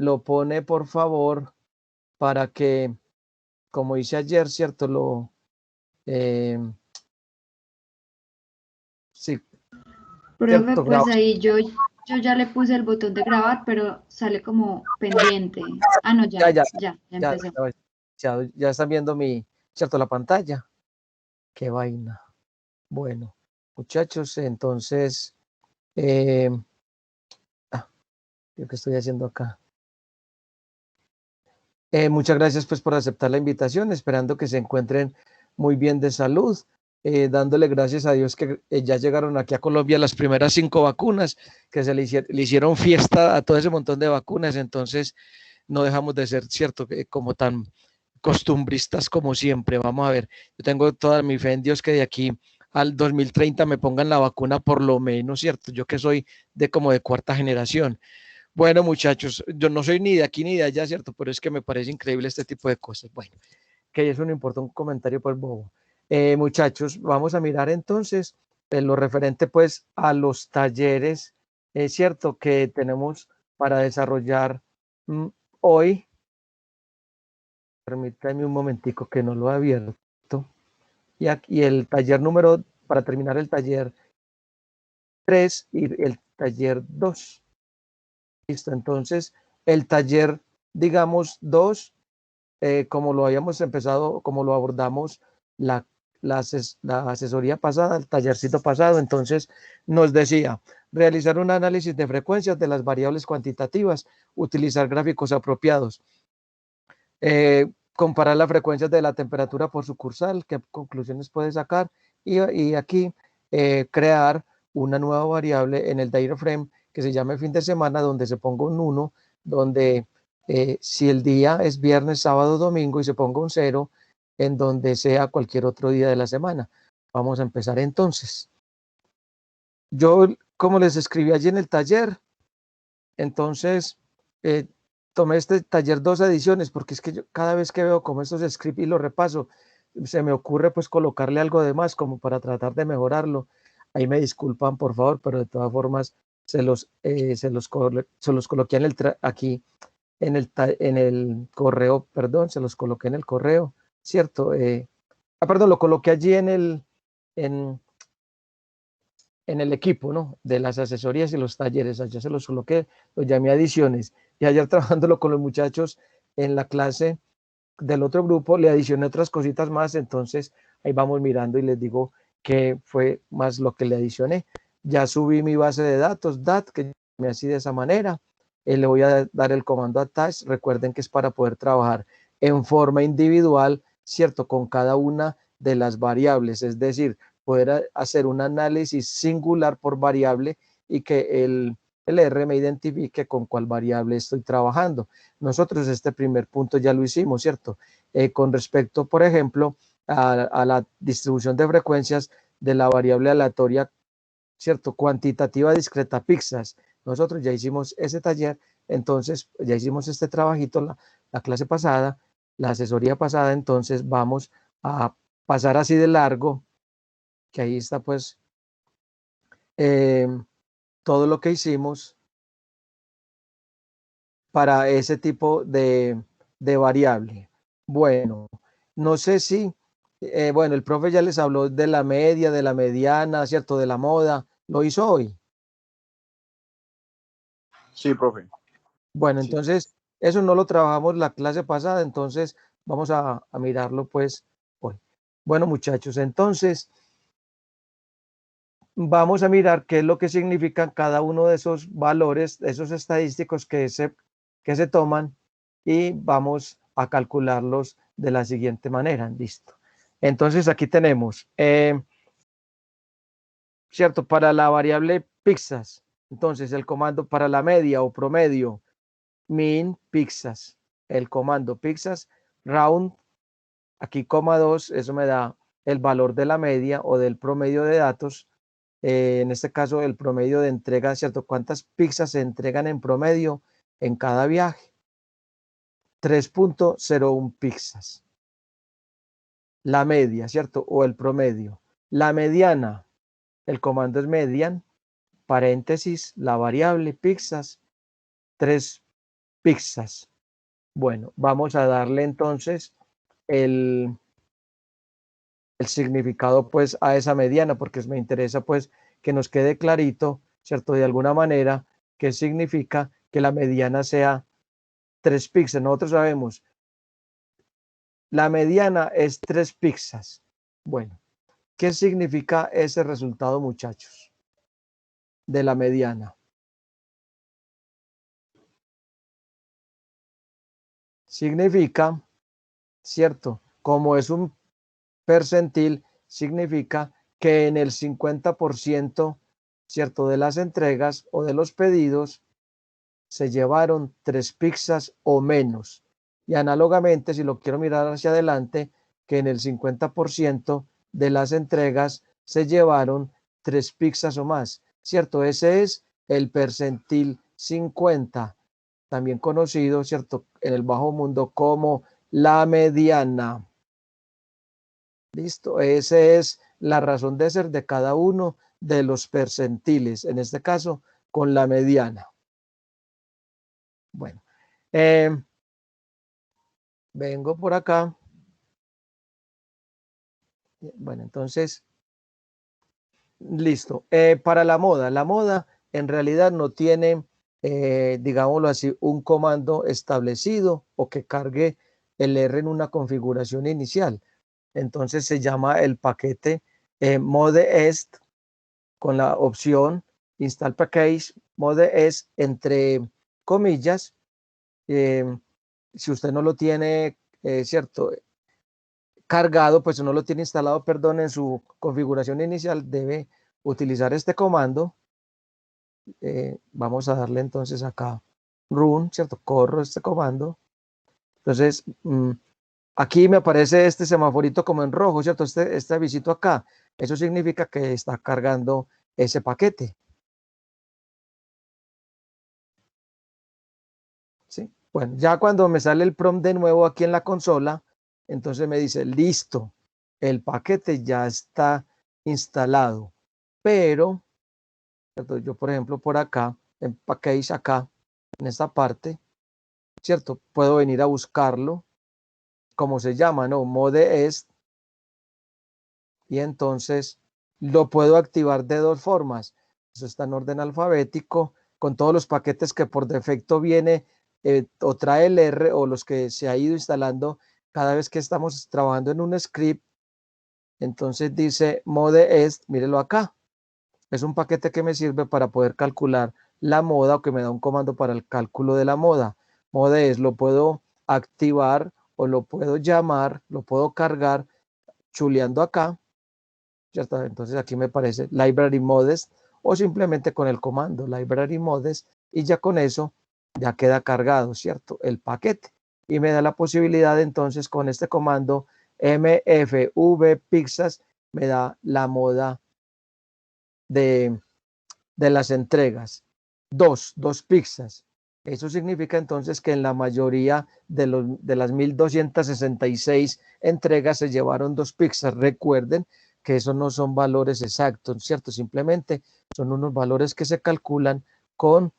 lo pone, por favor, para que, como hice ayer, ¿cierto? Sí, Profe, ¿cierto? pues ahí yo ya le puse el botón de grabar, pero sale como pendiente. Ah, no, Ya, ya ya, empezó. ya están viendo ¿cierto? La pantalla. Qué vaina. Bueno, muchachos, entonces, eh, ¿yo qué estoy haciendo acá? Muchas gracias pues por aceptar la invitación, esperando que se encuentren muy bien de salud, dándole gracias a Dios que ya llegaron aquí a Colombia las primeras 5 vacunas, que le hicieron fiesta a todo ese montón de vacunas, entonces no dejamos de ser, cierto, como tan costumbristas como siempre. Vamos a ver, yo tengo toda mi fe en Dios que de aquí al 2030 me pongan la vacuna por lo menos, cierto, yo que soy como de cuarta generación. Bueno, muchachos, yo no soy ni de aquí ni de allá, ¿cierto? Pero es que me parece increíble este tipo de cosas. Bueno, que eso no importa un comentario por bobo. Muchachos, vamos a mirar entonces lo referente pues a los talleres, ¿cierto? Que tenemos para desarrollar hoy. Permítanme un momentico que no lo he abierto. Y aquí el taller número, para terminar el taller 3 y el taller 2. Listo, entonces el taller, digamos, 2, como lo habíamos empezado, como lo abordamos la asesoría pasada, el tallercito pasado, entonces nos decía, realizar un análisis de frecuencias de las variables cuantitativas, utilizar gráficos apropiados, comparar las frecuencias de la temperatura por sucursal, qué conclusiones puede sacar, y aquí crear una nueva variable en el data frame que se llame fin de semana, donde se ponga un 1, donde si el día es viernes, sábado, domingo, y se ponga un 0, en donde sea cualquier otro día de la semana. Vamos a empezar entonces. Yo, como les escribí allí en el taller, entonces tomé este taller 2 ediciones, porque es que yo cada vez que veo como estos scripts y los repaso, se me ocurre pues colocarle algo de más como para tratar de mejorarlo. Ahí me disculpan, por favor, pero de todas formas se los coloqué aquí en el correo, perdón, se los coloqué en el correo, ¿cierto? Perdón, lo coloqué allí en, en el equipo, ¿no? De las asesorías y los talleres. Allá se los coloqué, los llamé adiciones. Y ayer trabajándolo con los muchachos en la clase del otro grupo, le adicioné otras cositas más. Entonces ahí vamos mirando y les digo que fue más lo que le adicioné. Ya subí mi base de datos, DAT, que me así de esa manera. Le voy a dar el comando attach. Recuerden que es para poder trabajar en forma individual, ¿cierto? Con cada una de las variables. Es decir, poder hacer un análisis singular por variable y que el R me identifique con cuál variable estoy trabajando. Nosotros este primer punto ya lo hicimos, ¿cierto? Con respecto, por ejemplo, a la distribución de frecuencias de la variable aleatoria, ¿cierto? Cuantitativa discreta pixas. Nosotros ya hicimos ese taller, entonces ya hicimos este trabajito la clase pasada, la asesoría pasada, entonces vamos a pasar así de largo, que ahí está pues todo lo que hicimos para ese tipo de variable. Bueno, no sé si, bueno, el profe ya les habló de la media, de la mediana, ¿cierto? De la moda. ¿Lo hizo hoy? Sí, profe. Bueno, Sí. entonces, eso no lo trabajamos la clase pasada, entonces vamos a mirarlo pues hoy. Bueno, muchachos, entonces vamos a mirar qué es lo que significan cada uno de esos valores, esos estadísticos que se toman, y vamos a calcularlos de la siguiente manera. Listo. Entonces aquí tenemos, ¿cierto? Para la variable pixas, entonces el comando para la media o promedio, min pixas, el comando pixas round, aquí coma 2, eso me da el valor de la media o del promedio de datos. En este caso, el promedio de entrega, ¿cierto? ¿Cuántas pizzas se entregan en promedio en cada viaje? 3.01 pizzas. La media, ¿cierto? O el promedio. La mediana, el comando es median, paréntesis, la variable pizzas, pizzas. Bueno, vamos a darle entonces el significado pues a esa mediana, porque me interesa pues que nos quede clarito, ¿cierto? De alguna manera, qué significa que la mediana sea 3 pizzas. Nosotros sabemos, la mediana es 3 pizzas. Bueno, ¿qué significa ese resultado, muchachos, de la mediana? Significa, ¿cierto? Como es un percentil, significa que en el 50%, ¿cierto? De las entregas o de los pedidos se llevaron 3 pizzas o menos. Y análogamente, si lo quiero mirar hacia adelante, que en el 50% de las entregas se llevaron 3 pizzas o más, ¿cierto? Ese es el percentil 50, también conocido, ¿cierto? En el bajo mundo como la mediana. Listo, esa es la razón de ser de cada uno de los percentiles, en este caso con la mediana. Bueno, vengo por acá. Bueno, entonces, listo. Para la moda en realidad no tiene, digámoslo así, un comando establecido o que cargue el R en una configuración inicial. Entonces se llama el paquete modeest con la opción install package modeest entre comillas. Si usted no lo tiene, cierto, cargado, pues no lo tiene instalado, perdón, en su configuración inicial, debe utilizar este comando. Vamos a darle entonces acá run, ¿cierto? Corro este comando. Entonces, aquí me aparece este semaforito como en rojo, ¿cierto? Este avisito acá. Eso significa que está cargando ese paquete. ¿Sí? Bueno, ya cuando me sale el prompt de nuevo aquí en la consola, entonces me dice, listo, el paquete ya está instalado, pero ¿cierto? Yo, por ejemplo, por acá, en package acá, en esta parte, ¿cierto? Puedo venir a buscarlo, como se llama, ¿no? Modeest, y entonces lo puedo activar de dos formas. Eso está en orden alfabético, con todos los paquetes que por defecto viene o trae el R o los que se ha ido instalando cada vez que estamos trabajando en un script. Entonces dice modeest, mírelo acá. Es un paquete que me sirve para poder calcular la moda o que me da un comando para el cálculo de la moda. Modeest lo puedo activar o lo puedo llamar, lo puedo cargar chuleando acá, ¿cierto? Entonces aquí me parece library modest o simplemente con el comando library modest y ya con eso ya queda cargado, ¿cierto? El paquete y me da la posibilidad entonces con este comando mfv pizzas me da la moda de las entregas. Dos pizzas. Eso significa entonces que en la mayoría de las 1266 entregas se llevaron 2 pizzas. Recuerden que esos no son valores exactos, ¿cierto? Simplemente son unos valores que se calculan con,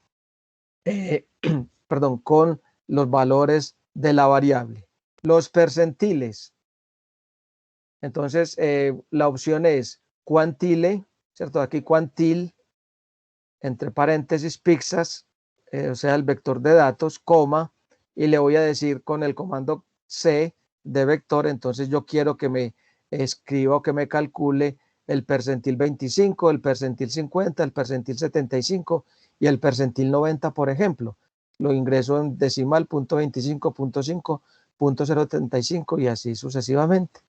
perdón, con los valores de la variable. Los percentiles. Entonces, la opción es quantile, ¿cierto? Aquí quantil, entre paréntesis, pizzas, o sea, el vector de datos, coma, y le voy a decir con el comando C de vector, entonces yo quiero que me escriba o que me calcule el percentil 25, el percentil 50, el percentil 75 y el percentil 90, por ejemplo. Lo ingreso en decimal, punto 25, punto 5, punto 075 y así sucesivamente.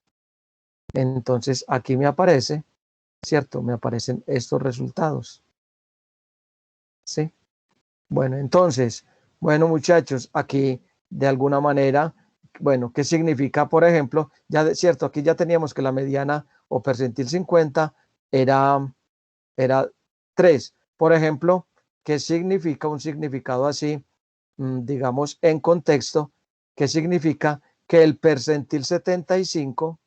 Entonces aquí me aparece, ¿cierto? Me aparecen estos resultados. ¿Sí? Bueno, entonces, bueno, muchachos, aquí de alguna manera, bueno, ¿qué significa? Por ejemplo, ya cierto, aquí ya teníamos que la mediana o percentil 50 era 3. Por ejemplo, ¿qué significa un significado así, digamos, en contexto? ¿Qué significa? Que el percentil 75,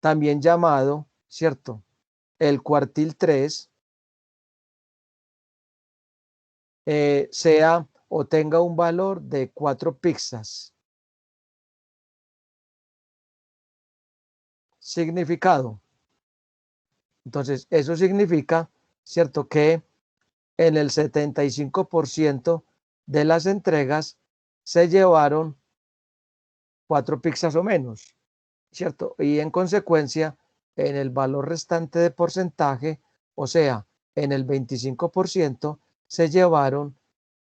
también llamado, ¿cierto? El cuartil 3, sea o tenga un valor de 4 pizzas. Significado. Entonces, eso significa, ¿cierto?, que en el 75% de las entregas se llevaron 4 pizzas o menos, ¿cierto? Y en consecuencia, en el valor restante de porcentaje, o sea, en el 25%, se llevaron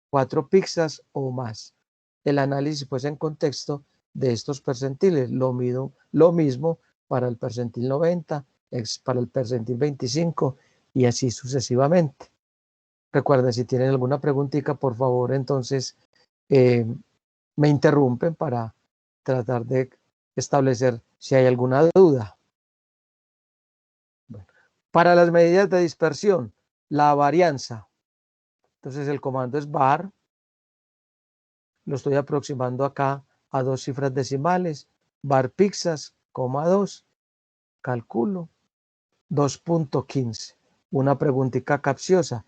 4 pizzas o más. El análisis, pues, en contexto de estos percentiles, lo mismo para el percentil 90, para el percentil 25 y así sucesivamente. Recuerden, si tienen alguna preguntita, por favor, entonces me interrumpen para tratar de establecer si hay alguna duda. Bueno, para las medidas de dispersión, la varianza. Entonces el comando es var. Lo estoy aproximando acá a 2 cifras decimales. Var pizzas, 2. Calculo 2.15. Una preguntita capciosa.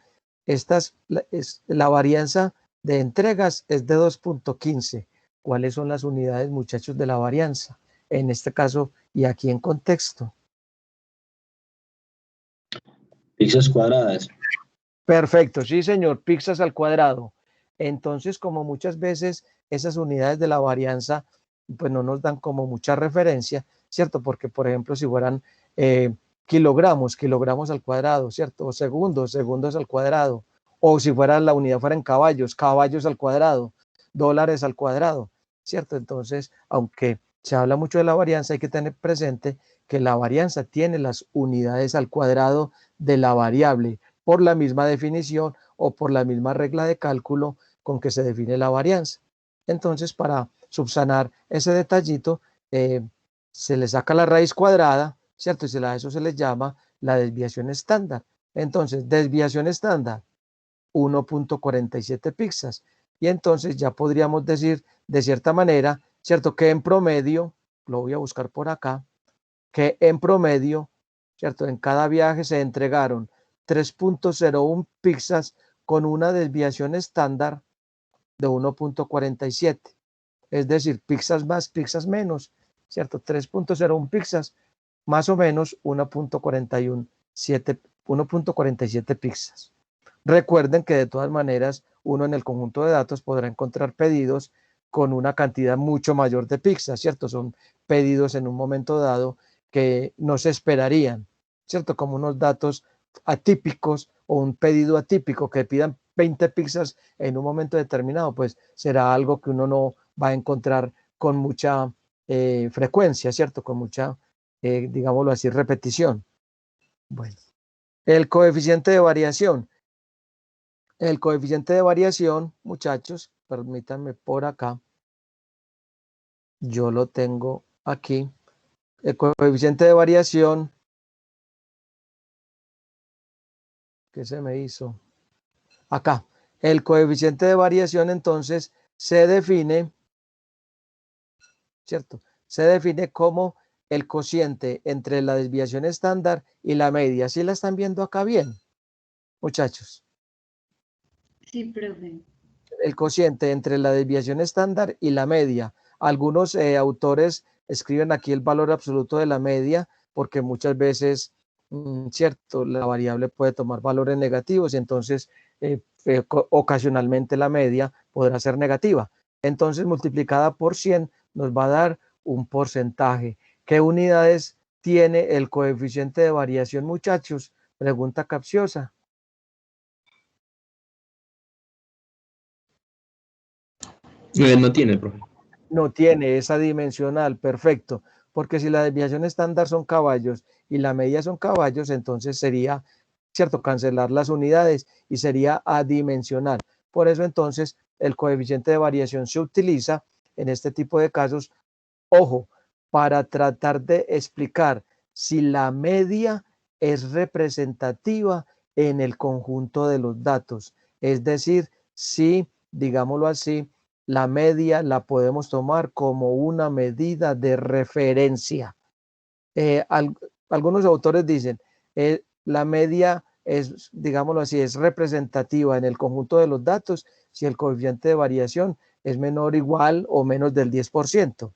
La varianza de entregas es de 2.15. ¿Cuáles son las unidades, muchachos, de la varianza? En este caso y aquí en contexto. Pizzas cuadradas. Perfecto, sí, señor, pizzas al cuadrado. Entonces, como muchas veces esas unidades de la varianza pues no nos dan como mucha referencia, ¿cierto? Porque, por ejemplo, si fueran kilogramos al cuadrado, ¿cierto? O segundos al cuadrado. O si fuera la unidad fuera en caballos al cuadrado, dólares al cuadrado, ¿cierto? Entonces, aunque se habla mucho de la varianza, hay que tener presente que la varianza tiene las unidades al cuadrado de la variable por la misma definición o por la misma regla de cálculo con que se define la varianza. Entonces, para subsanar ese detallito, se le saca la raíz cuadrada, ¿cierto? Y a eso se le llama la desviación estándar. Entonces, desviación estándar, 1.47 pizzas. Y entonces ya podríamos decir de cierta manera, ¿cierto? Que en promedio, lo voy a buscar por acá, que en promedio, ¿cierto? En cada viaje se entregaron 3.01 pizzas con una desviación estándar de 1.47. Es decir, pizzas más, pizzas menos, ¿cierto? 3.01 pizzas, más o menos 1.47 pizzas. Recuerden que de todas maneras uno en el conjunto de datos podrá encontrar pedidos con una cantidad mucho mayor de pizzas, ¿cierto? Son pedidos en un momento dado que no se esperarían, ¿cierto? Como unos datos atípicos o un pedido atípico que pidan 20 pizzas en un momento determinado, pues será algo que uno no va a encontrar con mucha frecuencia, ¿cierto? Con mucha, digámoslo así, repetición. Bueno, el coeficiente de variación. El coeficiente de variación, muchachos, permítanme por acá. Yo lo tengo aquí. El coeficiente de variación, ¿qué se me hizo? Acá. El coeficiente de variación entonces se define, ¿cierto? Se define como el cociente entre la desviación estándar y la media. ¿Sí la están viendo acá bien, muchachos? Sí, profe. El cociente entre la desviación estándar y la media. Algunos autores escriben aquí el valor absoluto de la media porque muchas veces, cierto, la variable puede tomar valores negativos y entonces ocasionalmente la media podrá ser negativa. Entonces multiplicada por 100 nos va a dar un porcentaje. ¿Qué unidades tiene el coeficiente de variación, muchachos? Pregunta capciosa. No tiene, profe. No tiene esa dimensional, perfecto, porque si la desviación estándar son caballos y la media son caballos, entonces sería, cierto, cancelar las unidades y sería adimensional. Por eso entonces el coeficiente de variación se utiliza en este tipo de casos, ojo, para tratar de explicar si la media es representativa en el conjunto de los datos, es decir, si, digámoslo así, la media la podemos tomar como una medida de referencia. Algunos autores dicen, la media es, digámoslo así, es representativa en el conjunto de los datos si el coeficiente de variación es menor, igual o menos del 10%.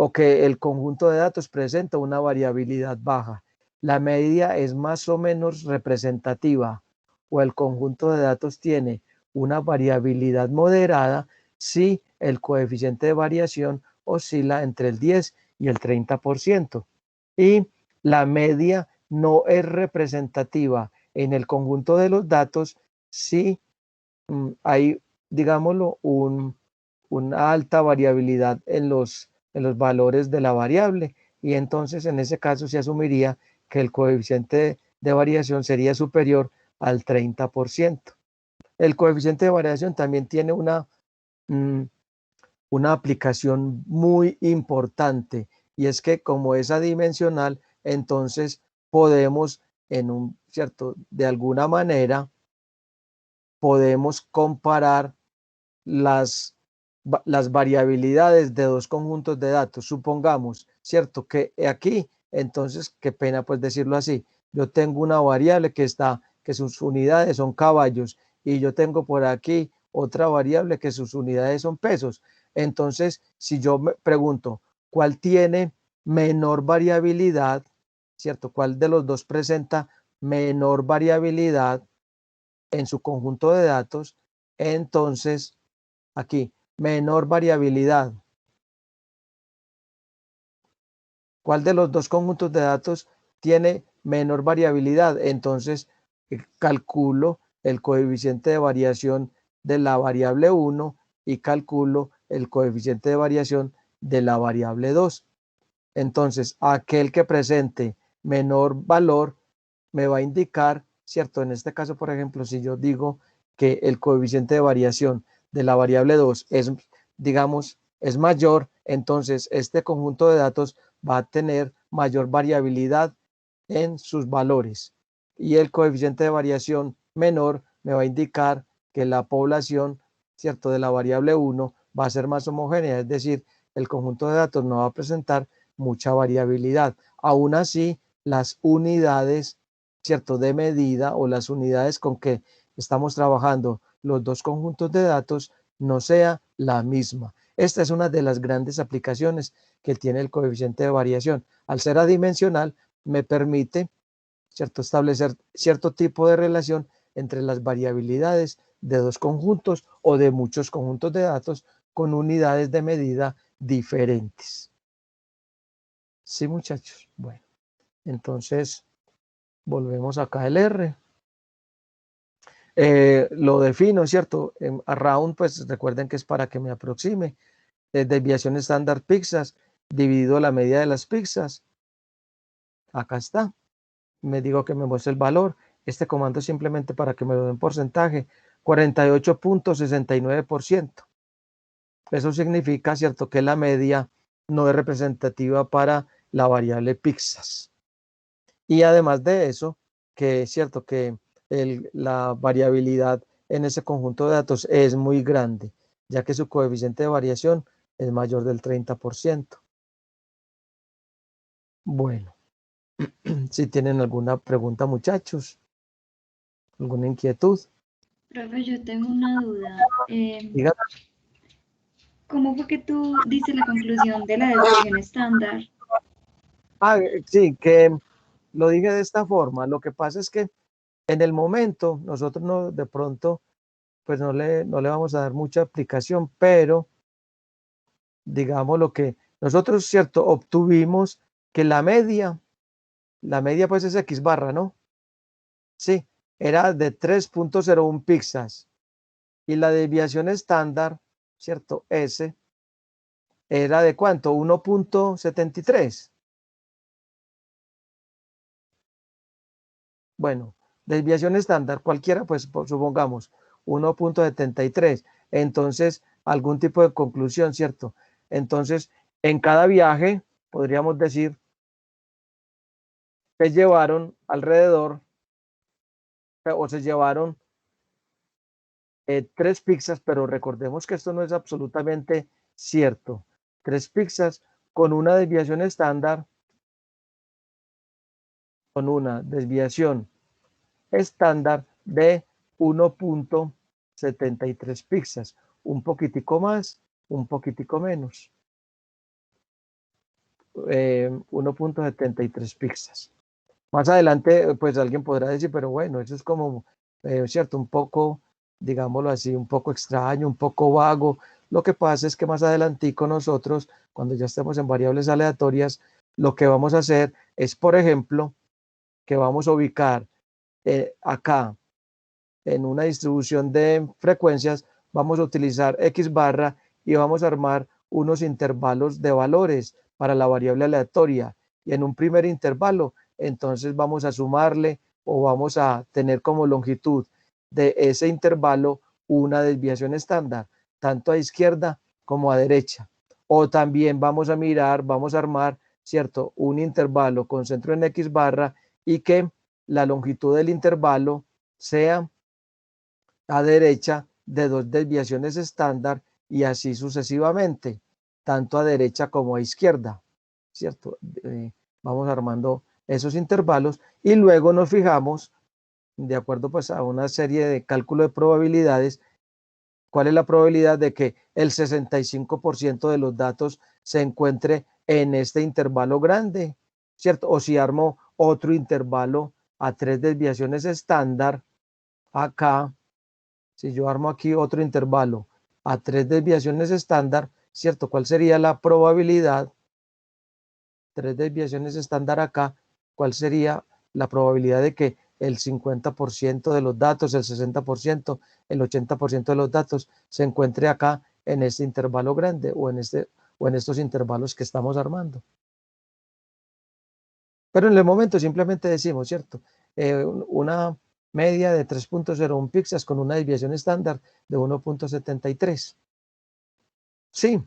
O que el conjunto de datos presenta una variabilidad baja. La media es más o menos representativa o el conjunto de datos tiene una variabilidad moderada si el coeficiente de variación oscila entre el 10 y el 30%. Y la media no es representativa en el conjunto de los datos si hay, digámoslo, una alta variabilidad en los valores de la variable, y entonces en ese caso se asumiría que el coeficiente de variación sería superior al 30%. El coeficiente de variación también tiene una aplicación muy importante, y es que como es adimensional, entonces podemos de alguna manera podemos comparar las variabilidades de dos conjuntos de datos. Supongamos, ¿cierto? Que aquí, entonces, qué pena pues decirlo así, yo tengo una variable que sus unidades son caballos, y yo tengo por aquí otra variable que sus unidades son pesos. Entonces, si yo me pregunto, ¿cuál tiene menor variabilidad? ¿Cierto? ¿Cuál de los dos presenta menor variabilidad en su conjunto de datos? Entonces, aquí, menor variabilidad. ¿Cuál de los dos conjuntos de datos tiene menor variabilidad? Entonces, calculo el coeficiente de variación de la variable 1 y calculo el coeficiente de variación de la variable 2. Entonces, aquel que presente menor valor me va a indicar, ¿cierto? En este caso, por ejemplo, si yo digo que el coeficiente de variación de la variable 2 es, digamos, es mayor, entonces este conjunto de datos va a tener mayor variabilidad en sus valores. Y el coeficiente de variación menor me va a indicar que la población, ¿cierto?, de la variable 1 va a ser más homogénea, es decir, el conjunto de datos no va a presentar mucha variabilidad. Aún así, las unidades, ¿cierto?, de medida o las unidades con que estamos trabajando los dos conjuntos de datos no sea la misma. Esta es una de las grandes aplicaciones que tiene el coeficiente de variación. Al ser adimensional, me permite, ¿cierto?, establecer cierto tipo de relación entre las variabilidades de dos conjuntos o de muchos conjuntos de datos con unidades de medida diferentes. Sí, muchachos. Bueno, entonces volvemos acá al R. Lo defino, ¿cierto? Around, pues recuerden que es para que me aproxime. Desviación estándar pizzas, dividido la media de las pizzas. Acá está. Me digo que me muestre el valor. Este comando es simplemente para que me lo den porcentaje. 48.69%. Eso significa, ¿cierto?, que la media no es representativa para la variable pizzas. Y además de eso, que es cierto que la variabilidad en ese conjunto de datos es muy grande, ya que su coeficiente de variación es mayor del 30%. Bueno, si tienen alguna pregunta, muchachos, alguna inquietud. Profe, yo tengo una duda. Diga. ¿Cómo fue que tú diste la conclusión de la desviación estándar? Sí, que lo dije de esta forma. Lo que pasa es que en el momento nosotros no, de pronto, pues no le vamos a dar mucha aplicación, pero digamos lo que nosotros, ¿cierto?, obtuvimos que la media pues es X barra, ¿no? Sí, era de 3.01 pizzas, y la desviación estándar, ¿cierto?, S, era de ¿cuánto? 1.73. Bueno, desviación estándar cualquiera, pues supongamos 1.73. Entonces, algún tipo de conclusión, ¿cierto? Entonces, en cada viaje, podríamos decir que llevaron alrededor, o se llevaron 3 pizzas, pero recordemos que esto no es absolutamente cierto. 3 pizzas con una desviación estándar, con una desviación estándar de 1.73 píxeles, un poquitico más, un poquitico menos, 1.73 píxeles. Más adelante, pues alguien podrá decir, pero bueno, eso es como, cierto, un poco, digámoslo así, un poco extraño, un poco vago. Lo que pasa es que más adelantico nosotros, cuando ya estemos en variables aleatorias, lo que vamos a hacer es, por ejemplo, que vamos a ubicar acá en una distribución de frecuencias, vamos a utilizar X barra y vamos a armar unos intervalos de valores para la variable aleatoria. Y en un primer intervalo, entonces vamos a sumarle o vamos a tener como longitud de ese intervalo una desviación estándar, tanto a izquierda como a derecha. O también vamos a mirar, vamos a armar, ¿cierto? Un intervalo con centro en X barra y que la longitud del intervalo sea a derecha de dos desviaciones estándar y así sucesivamente, tanto a derecha como a izquierda, ¿cierto? Vamos armando esos intervalos y luego nos fijamos, de acuerdo pues a una serie de cálculo de probabilidades, cuál es la probabilidad de que el 65% de los datos se encuentre en este intervalo grande, ¿cierto? O si armo otro intervalo a tres desviaciones estándar, acá, si yo armo aquí otro intervalo a tres desviaciones estándar, ¿cierto? ¿Cuál sería la probabilidad? Tres desviaciones estándar acá, ¿cuál sería la probabilidad de que el 50% de los datos, el 60%, el 80% de los datos se encuentre acá en este intervalo grande o en estos intervalos que estamos armando? Pero en el momento simplemente decimos, ¿cierto? Una media de 3.01 píxeles con una desviación estándar de 1.73. Sí.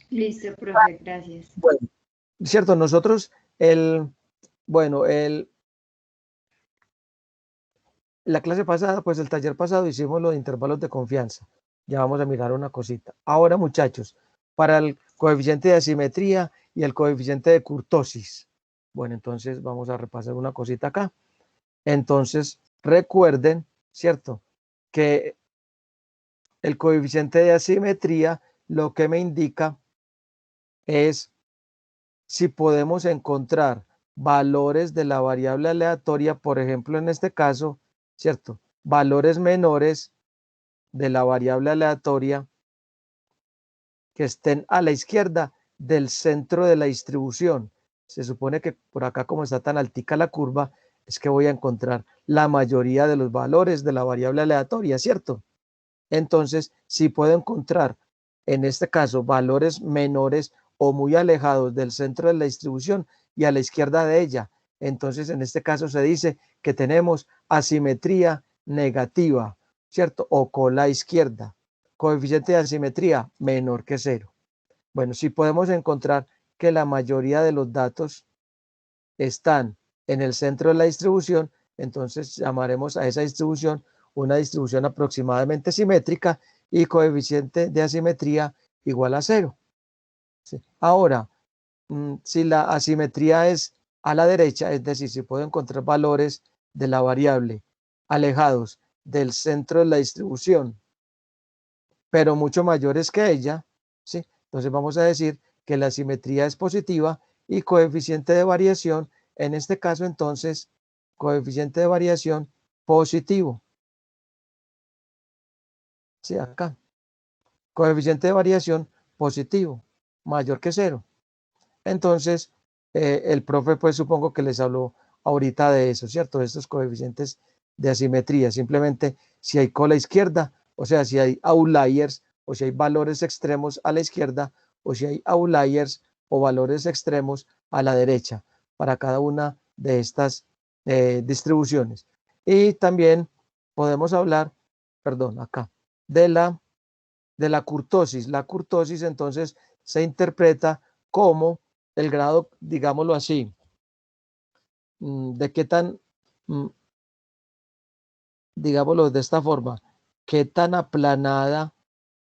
Listo, profe, gracias. Bueno, cierto, nosotros, la clase pasada, pues el taller pasado hicimos los intervalos de confianza. Ya vamos a mirar una cosita. Ahora, muchachos, para el coeficiente de asimetría y el coeficiente de kurtosis. Bueno, entonces vamos a repasar una cosita acá. Entonces, recuerden, ¿cierto? Que el coeficiente de asimetría lo que me indica es si podemos encontrar valores de la variable aleatoria, por ejemplo, en este caso, ¿cierto? Valores menores de la variable aleatoria que estén a la izquierda del centro de la distribución. Se supone que por acá, como está tan altica la curva, es que voy a encontrar la mayoría de los valores de la variable aleatoria, ¿cierto? Entonces, si puedo encontrar, en este caso, valores menores o muy alejados del centro de la distribución y a la izquierda de ella, entonces en este caso se dice que tenemos asimetría negativa, ¿cierto? O cola izquierda. Coeficiente de asimetría menor que 0. Bueno, si podemos encontrar que la mayoría de los datos están en el centro de la distribución, entonces llamaremos a esa distribución una distribución aproximadamente simétrica y coeficiente de asimetría igual a 0. ¿Sí? Ahora, si la asimetría es a la derecha, es decir, si puedo encontrar valores de la variable alejados del centro de la distribución, pero mucho mayores que ella, ¿sí? Entonces vamos a decir que la simetría es positiva y coeficiente de variación, en este caso entonces, coeficiente de variación positivo. Sí, acá. Coeficiente de variación positivo, mayor que 0. Entonces, el profe, pues supongo que les habló ahorita de eso, ¿cierto? De estos coeficientes de asimetría. Simplemente si hay cola izquierda, o sea, si hay outliers o si hay valores extremos a la izquierda o si hay outliers o valores extremos a la derecha para cada una de estas distribuciones. Y también podemos hablar, perdón, acá, de la kurtosis. La kurtosis entonces se interpreta como el grado, digámoslo así, de qué tan, digámoslo de esta forma, qué tan aplanada,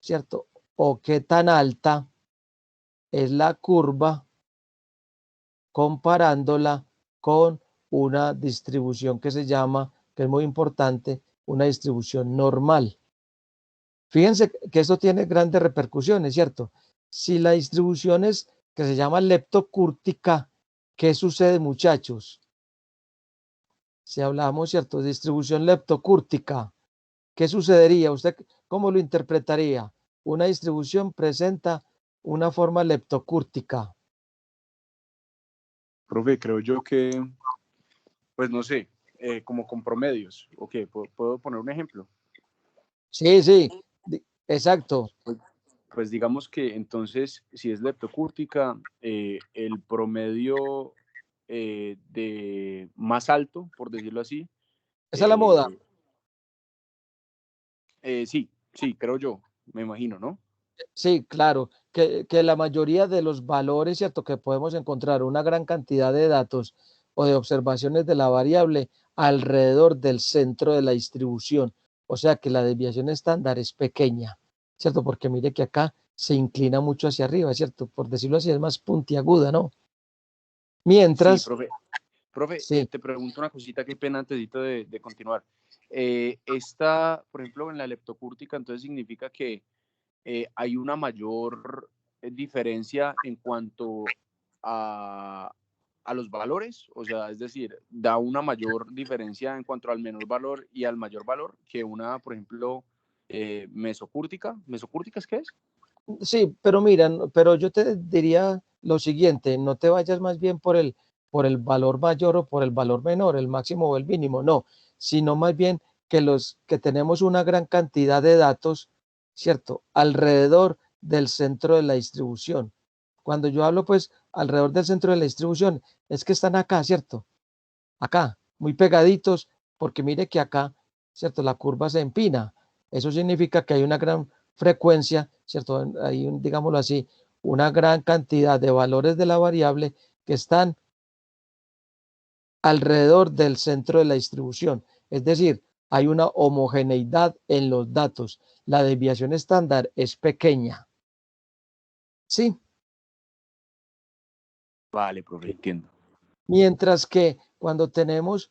¿cierto? O qué tan alta es la curva comparándola con una distribución que se llama, que es muy importante, una distribución normal. Fíjense que esto tiene grandes repercusiones, ¿cierto? Si la distribución es que se llama leptocúrtica, ¿qué sucede, muchachos? Si hablamos, ¿cierto? Distribución leptocúrtica, ¿qué sucedería? ¿Usted cómo lo interpretaría? Una distribución presenta una forma leptocúrtica. Profe, creo yo que, pues no sé, como con promedios. Ok, ¿puedo poner un ejemplo? Sí, sí, exacto. Pues digamos que entonces, si es leptocúrtica, el promedio de más alto, por decirlo así. Esa es la moda. Sí, creo yo, me imagino, ¿no? Sí, claro, que la mayoría de los valores, ¿cierto? Que podemos encontrar una gran cantidad de datos o de observaciones de la variable alrededor del centro de la distribución. O sea que la desviación estándar es pequeña, ¿cierto? Porque mire que acá se inclina mucho hacia arriba, ¿cierto? Por decirlo así, es más puntiaguda, ¿no? Mientras, Sí, profe, sí, te pregunto una cosita, qué pena antes de continuar. Por ejemplo, en la leptocúrtica, entonces significa que hay una mayor diferencia en cuanto a los valores, o sea, es decir, da una mayor diferencia en cuanto al menor valor y al mayor valor que una, por ejemplo, mesocúrtica. ¿Mesocúrtica es qué es? sí, pero mira, pero yo te diría lo siguiente, no te vayas más bien por el valor mayor o por el valor menor, el máximo o el mínimo, no, sino más bien que tenemos una gran cantidad de datos, ¿cierto? Alrededor del centro de la distribución. Cuando yo hablo, pues, alrededor del centro de la distribución, es que están acá, ¿cierto? Acá, muy pegaditos, porque mire que acá, ¿cierto? La curva se empina. Eso significa que hay una gran frecuencia, ¿cierto? Hay, digámoslo así, una gran cantidad de valores de la variable que están alrededor del centro de la distribución. Es decir, hay una homogeneidad en los datos. La desviación estándar es pequeña. ¿Sí? Vale, profe, entiendo. Mientras que cuando tenemos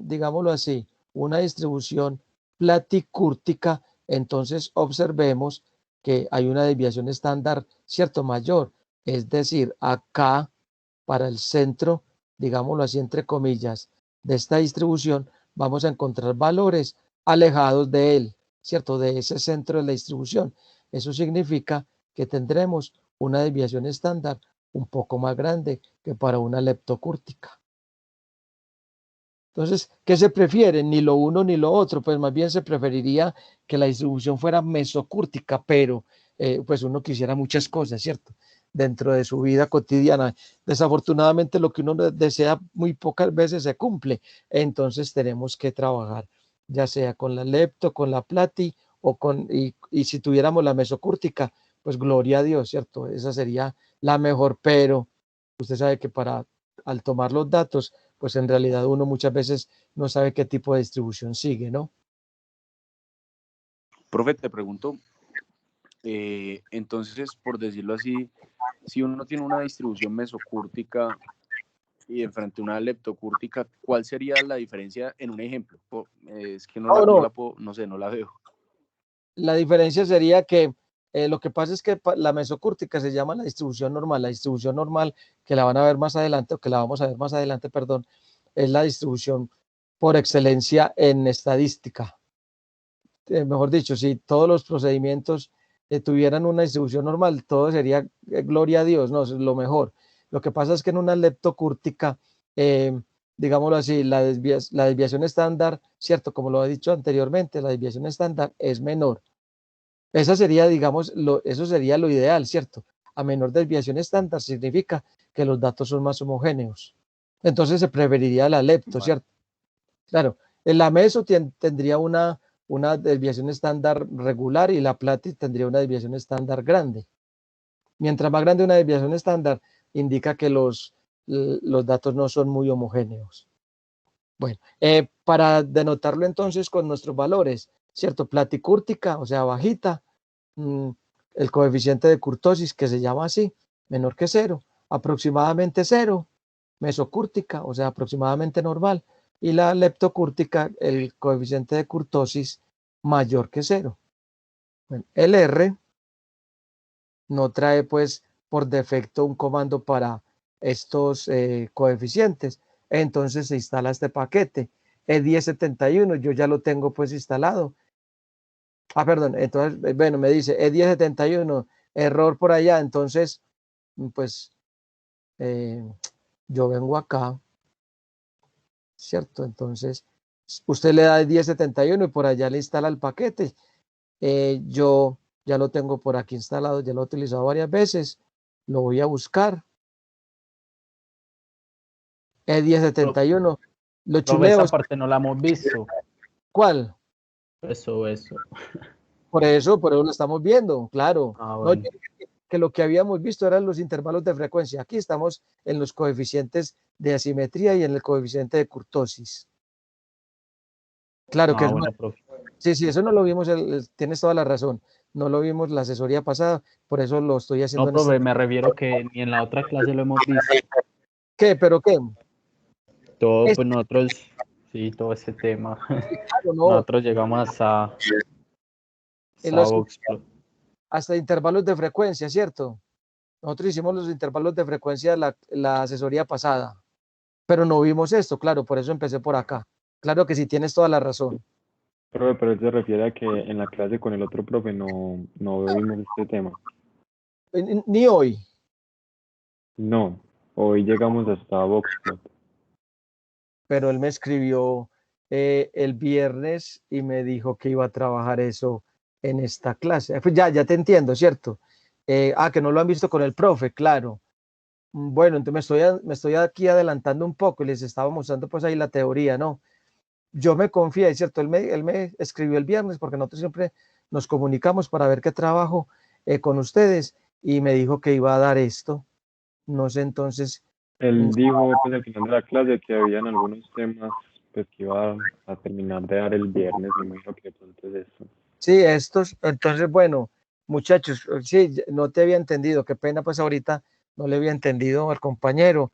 digámoslo así, una distribución platicúrtica, entonces observemos que hay una desviación estándar, cierto, mayor. Es decir, acá para el centro, digámoslo así, entre comillas, de esta distribución, vamos a encontrar valores alejados de él, cierto, de ese centro de la distribución. Eso significa que tendremos una desviación estándar un poco más grande que para una leptocúrtica. Entonces, ¿qué se prefiere? Ni lo uno ni lo otro, pues más bien se preferiría que la distribución fuera mesocúrtica, pero pues uno quisiera muchas cosas, ¿cierto? Dentro de su vida cotidiana. Desafortunadamente lo que uno desea muy pocas veces se cumple, entonces tenemos que trabajar, ya sea con la lepto, con la plati y si tuviéramos la mesocúrtica, pues gloria a Dios, ¿cierto? Esa sería la mejor, pero usted sabe que al tomar los datos, pues en realidad uno muchas veces no sabe qué tipo de distribución sigue, ¿no? Profe, te pregunto, entonces, por decirlo así, si uno tiene una distribución mesocúrtica y enfrente a una leptocúrtica, ¿cuál sería la diferencia en un ejemplo? Es que no la puedo, no sé, no la veo. La diferencia sería que lo que pasa es que la mesocúrtica se llama la distribución normal que la van a ver más adelante, o que la vamos a ver más adelante, perdón, es la distribución por excelencia en estadística. Mejor dicho, si todos los procedimientos tuvieran una distribución normal, todo sería gloria a Dios, no, es lo mejor. Lo que pasa es que en una leptocúrtica, digámoslo así, la desviación estándar, cierto, como lo he dicho anteriormente, la desviación estándar es menor. Esa sería, digamos, eso sería lo ideal, ¿cierto? A menor desviación estándar significa que los datos son más homogéneos. Entonces se preferiría la lepto, ¿cierto? Claro, la meso tendría una desviación estándar regular y la plati tendría una desviación estándar grande. Mientras más grande una desviación estándar, indica que los datos no son muy homogéneos. Bueno, para denotarlo entonces con nuestros valores, ¿cierto? Platicúrtica, o sea, bajita, el coeficiente de curtosis, que se llama así, menor que 0, aproximadamente 0, mesocúrtica, o sea, aproximadamente normal, y la leptocúrtica, el coeficiente de kurtosis mayor que 0. Bueno, el R no trae pues por defecto un comando para estos coeficientes, entonces se instala este paquete. E1071 yo ya lo tengo pues instalado. Perdón, entonces, bueno, me dice E1071, error por allá, entonces, pues, yo vengo acá, ¿cierto? Entonces, usted le da E1071 y por allá le instala el paquete. Yo ya lo tengo por aquí instalado, ya lo he utilizado varias veces, lo voy a buscar. E1071, lo Profe, chuleo. esa parte no la hemos visto. ¿Cuál? Eso. Por eso lo estamos viendo, claro. Ah, No, bueno. que lo que habíamos visto eran los intervalos de frecuencia. Aquí estamos en los coeficientes de asimetría y en el coeficiente de kurtosis. Claro que es Bueno, profe. sí, eso no lo vimos, tienes toda la razón. No lo vimos la asesoría pasada, por eso lo estoy haciendo No, en profe, me refiero que ni en la otra clase lo hemos visto. ¿Qué? ¿Pero qué? Todo, pues nosotros, sí, todo ese tema. Claro, no, Nosotros llegamos hasta Voxplot. hasta intervalos de frecuencia, ¿cierto? Nosotros hicimos los intervalos de frecuencia la asesoría pasada, pero no vimos esto, claro, por eso empecé por acá. Claro que sí, tienes toda la razón. Profe, pero él se refiere a que en la clase con el otro profe no vimos este tema. Ni hoy. No, hoy llegamos hasta Voxplot. Pero él me escribió el viernes y me dijo que iba a trabajar eso en esta clase. Pues ya te entiendo, ¿cierto? Que no lo han visto con el profe, claro. Bueno, entonces me estoy aquí adelantando un poco y les estaba mostrando pues ahí la teoría, ¿no? Yo me confié, ¿cierto? Él me escribió el viernes porque nosotros siempre nos comunicamos para ver qué trabajo con ustedes y me dijo que iba a dar esto. No sé, entonces... Él dijo pues al final de la clase que habían algunos temas pues que iba a terminar de dar el viernes, me imagino que de pronto es eso. Sí, entonces, bueno, muchachos, sí, no te había entendido, qué pena, pues ahorita no le había entendido al compañero.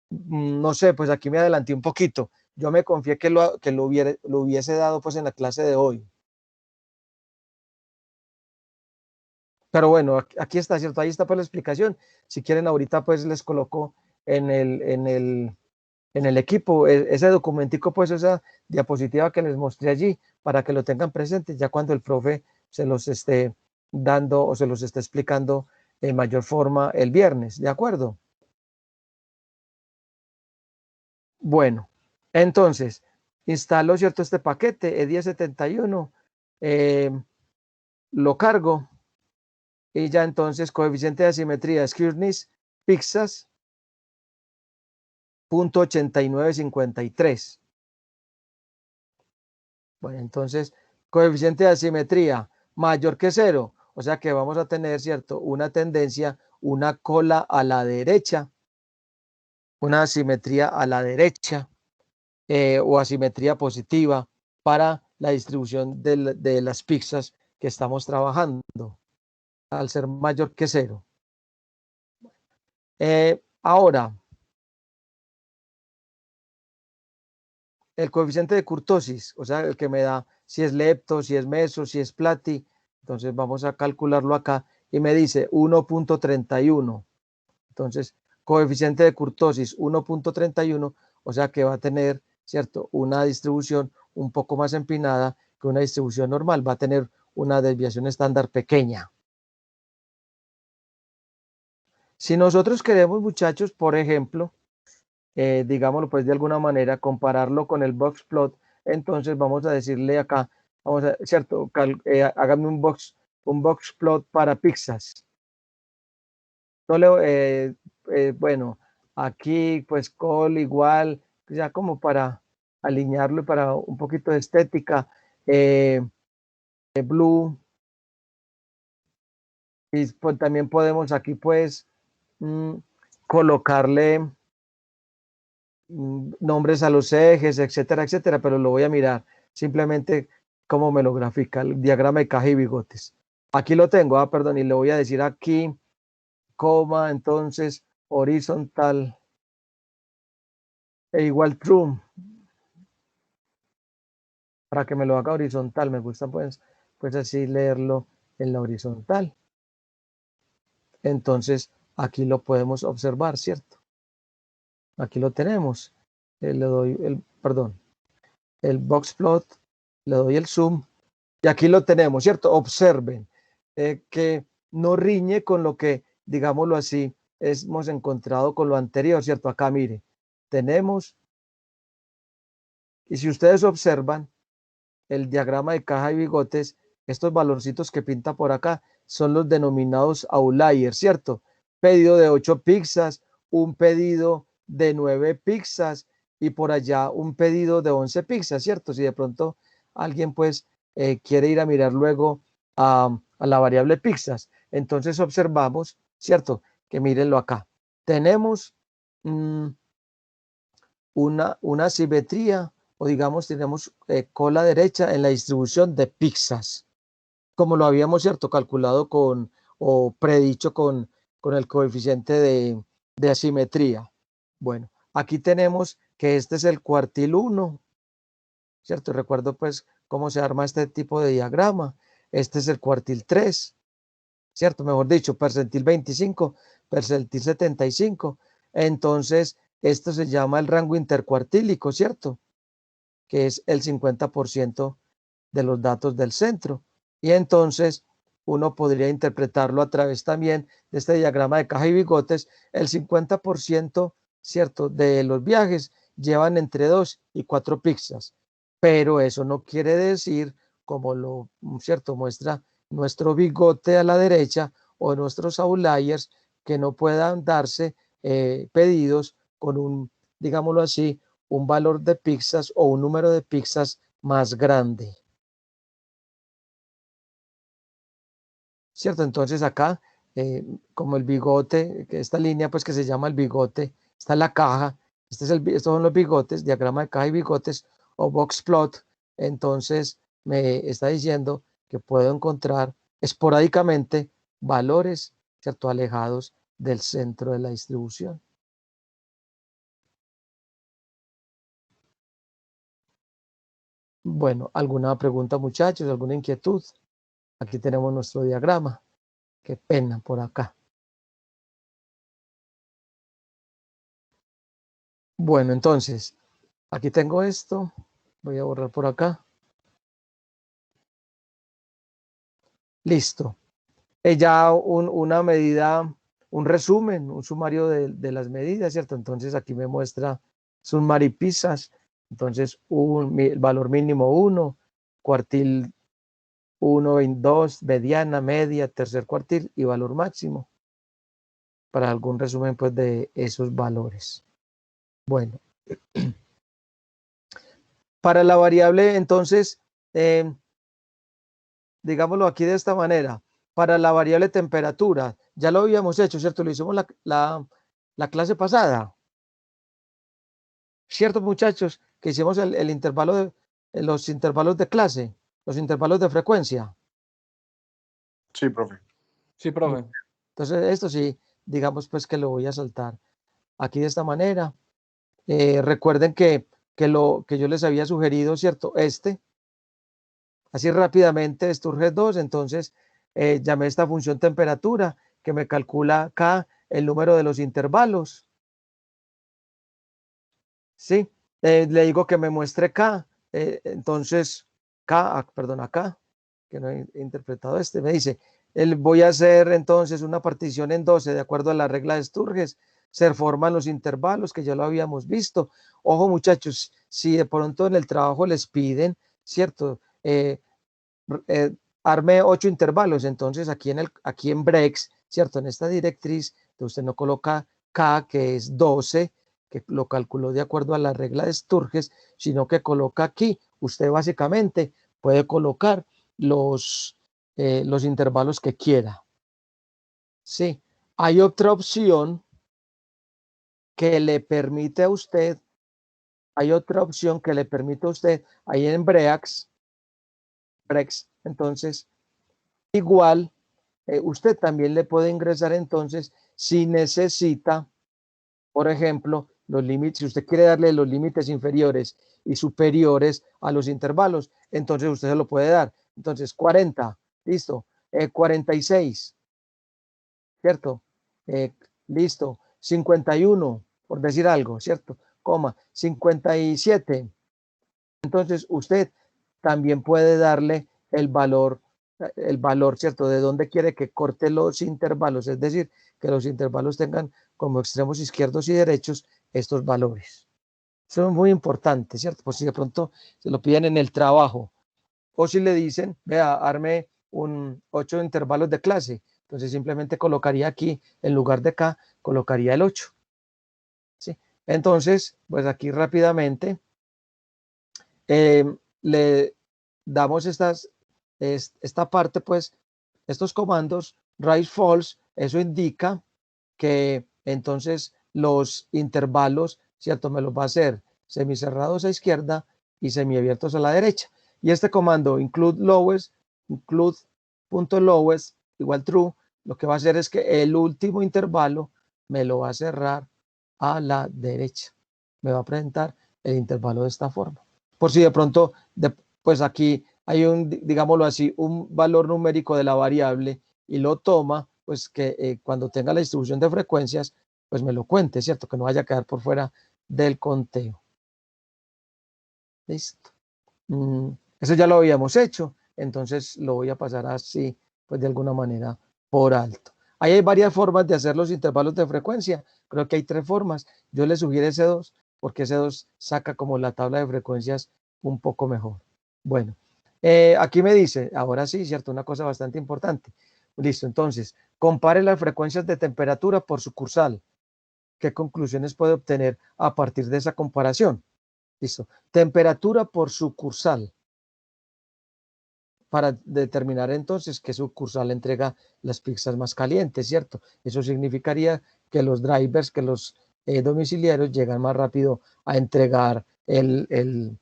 No sé, pues aquí me adelanté un poquito. Yo me confié que lo hubiese dado pues en la clase de hoy. Pero bueno, aquí está, ¿cierto? Ahí está pues la explicación. Si quieren, ahorita pues les coloco en el equipo ese documentico, pues esa diapositiva que les mostré allí, para que lo tengan presente ya cuando el profe se los esté dando o se los esté explicando en mayor forma el viernes, ¿de acuerdo? Bueno, entonces, instalo, ¿cierto? Este paquete E1071, lo cargo y ya entonces coeficiente de asimetría, Skirnis, Pixas, .8953. Bueno, entonces, coeficiente de asimetría mayor que 0, o sea que vamos a tener, ¿cierto? Una tendencia, una cola a la derecha, una asimetría a la derecha o asimetría positiva para la distribución de las pizzas que estamos trabajando, al ser mayor que 0. Ahora, el coeficiente de kurtosis, o sea, el que me da si es lepto, si es meso, si es plati. Entonces vamos a calcularlo acá y me dice 1.31. Entonces, coeficiente de kurtosis 1.31, o sea que va a tener, ¿cierto? Una distribución un poco más empinada que una distribución normal, va a tener una desviación estándar pequeña. Si nosotros queremos, muchachos, por ejemplo, digámoslo pues de alguna manera, compararlo con el box plot, entonces vamos a decirle acá, ¿cierto? Hágame un box plot para pizzas. Bueno, aquí pues col igual, ya como para alinearlo y para un poquito de estética, blue, y pues también podemos aquí pues colocarle nombres a los ejes, etcétera, etcétera, pero lo voy a mirar simplemente cómo me lo grafica el diagrama de caja y bigotes. Aquí lo tengo, perdón, y le voy a decir aquí, coma, entonces, horizontal, e igual true. Para que me lo haga horizontal, me gusta pues así leerlo en la horizontal. Entonces, aquí lo podemos observar, ¿cierto? Aquí lo tenemos. Le doy el boxplot, le doy el zoom y aquí lo tenemos, ¿cierto? Observen que no riñe con lo que, digámoslo así, hemos encontrado con lo anterior, ¿cierto? Acá mire, tenemos, y si ustedes observan el diagrama de caja y bigotes, estos valorcitos que pinta por acá son los denominados outliers, ¿cierto? Pedido de 8 pizzas, un pedido de 9 pizzas y por allá un pedido de 11 pizzas, ¿cierto? Si de pronto alguien pues quiere ir a mirar luego a la variable pizzas, entonces observamos, ¿cierto? Que mírenlo acá. Tenemos una simetría o digamos tenemos cola derecha en la distribución de pizzas, como lo habíamos, ¿cierto?, calculado con o predicho con el coeficiente de asimetría. Bueno, aquí tenemos que este es el cuartil 1, ¿cierto? Recuerdo pues cómo se arma este tipo de diagrama. Este es el cuartil 3, ¿cierto? Mejor dicho, percentil 25, percentil 75. Entonces, esto se llama el rango intercuartílico, ¿cierto? Que es el 50% de los datos del centro. Y entonces uno podría interpretarlo a través también de este diagrama de caja y bigotes. El 50%, ¿cierto?, de los viajes llevan entre 2 y 4 pizzas. Pero eso no quiere decir, como lo, ¿cierto?, muestra nuestro bigote a la derecha o nuestros outliers, que no puedan darse pedidos con un, digámoslo así, un valor de pizzas o un número de pizzas más grande. ¿Cierto? Entonces acá, como el bigote, esta línea pues que se llama el bigote, está la caja, estos son los bigotes, diagrama de caja y bigotes o box plot, entonces me está diciendo que puedo encontrar esporádicamente valores, ¿cierto?, alejados del centro de la distribución. Bueno, ¿alguna pregunta, muchachos? ¿Alguna inquietud? Aquí tenemos nuestro diagrama. Qué pena por acá. Bueno, entonces, aquí tengo esto. Voy a borrar por acá. Listo. Ya una medida, un resumen, un sumario de las medidas, ¿cierto? Entonces aquí me muestra summary pizzas. Entonces, el valor mínimo 1, cuartil 1, 2, mediana, media, tercer cuartil y valor máximo. Para algún resumen pues de esos valores. Bueno. Para la variable, entonces, digámoslo aquí de esta manera, para la variable temperatura, ya lo habíamos hecho, ¿cierto? Lo hicimos la clase pasada. ¿Cierto, muchachos? Que hicimos el intervalo de los intervalos de clase, los intervalos de frecuencia. Sí, profe. Sí, profe. Entonces, esto sí, digamos pues que lo voy a saltar aquí de esta manera. Recuerden que lo que yo les había sugerido, ¿cierto? Así rápidamente, Sturge 2, entonces llamé esta función temperatura que me calcula acá el número de los intervalos. ¿Sí? Le digo que me muestre K, entonces K, perdón, acá, que no he interpretado me dice, voy a hacer entonces una partición en 12 de acuerdo a la regla de Sturges, se forman los intervalos que ya lo habíamos visto. Ojo muchachos, si de pronto en el trabajo les piden, ¿cierto? Arme 8 intervalos, entonces aquí en breaks, ¿cierto? En esta directriz, usted no coloca K, que es 12, que lo calculó de acuerdo a la regla de Sturges, sino que coloca aquí, usted básicamente puede colocar los intervalos que quiera. Sí, hay otra opción que le permite a usted, ahí en breaks, entonces, igual, usted también le puede ingresar entonces si necesita, por ejemplo, los límites, si usted quiere darle los límites inferiores y superiores a los intervalos, entonces usted se lo puede dar. Entonces, 40, listo, 46, ¿cierto? Listo, 51, por decir algo, ¿cierto? Coma, 57. Entonces, usted también puede darle el valor, ¿cierto? De dónde quiere que corte los intervalos, es decir, que los intervalos tengan como extremos izquierdos y derechos estos valores. Eso es muy importante, ¿cierto? Por si de pronto se lo piden en el trabajo, o si le dicen, vea, arme 8 intervalos de clase, entonces simplemente colocaría aquí, en lugar de acá, colocaría el 8. ¿Sí? Entonces, pues aquí rápidamente le damos esta parte, pues, estos comandos, rise, false, eso indica que entonces los intervalos, ¿cierto? Me los va a hacer semicerrados a izquierda y semiabiertos a la derecha. Y este comando, include .lowest igual true, lo que va a hacer es que el último intervalo me lo va a cerrar a la derecha. Me va a presentar el intervalo de esta forma. Por si de pronto, pues aquí hay digámoslo así, un valor numérico de la variable y lo toma, pues que cuando tenga la distribución de frecuencias, pues me lo cuente, ¿cierto? Que no vaya a quedar por fuera del conteo. Listo. Eso ya lo habíamos hecho, entonces lo voy a pasar así, pues de alguna manera por alto. Ahí hay varias formas de hacer los intervalos de frecuencia. Creo que hay 3 formas. Yo le sugiero ese 2, porque ese 2 saca como la tabla de frecuencias un poco mejor. Bueno, aquí me dice, ahora sí, ¿cierto? Una cosa bastante importante. Listo, entonces, compare las frecuencias de temperatura por sucursal. ¿Qué conclusiones puede obtener a partir de esa comparación? Listo. Temperatura por sucursal. Para determinar entonces qué sucursal entrega las pizzas más calientes, ¿cierto? Eso significaría que los drivers, que los domiciliarios llegan más rápido a entregar el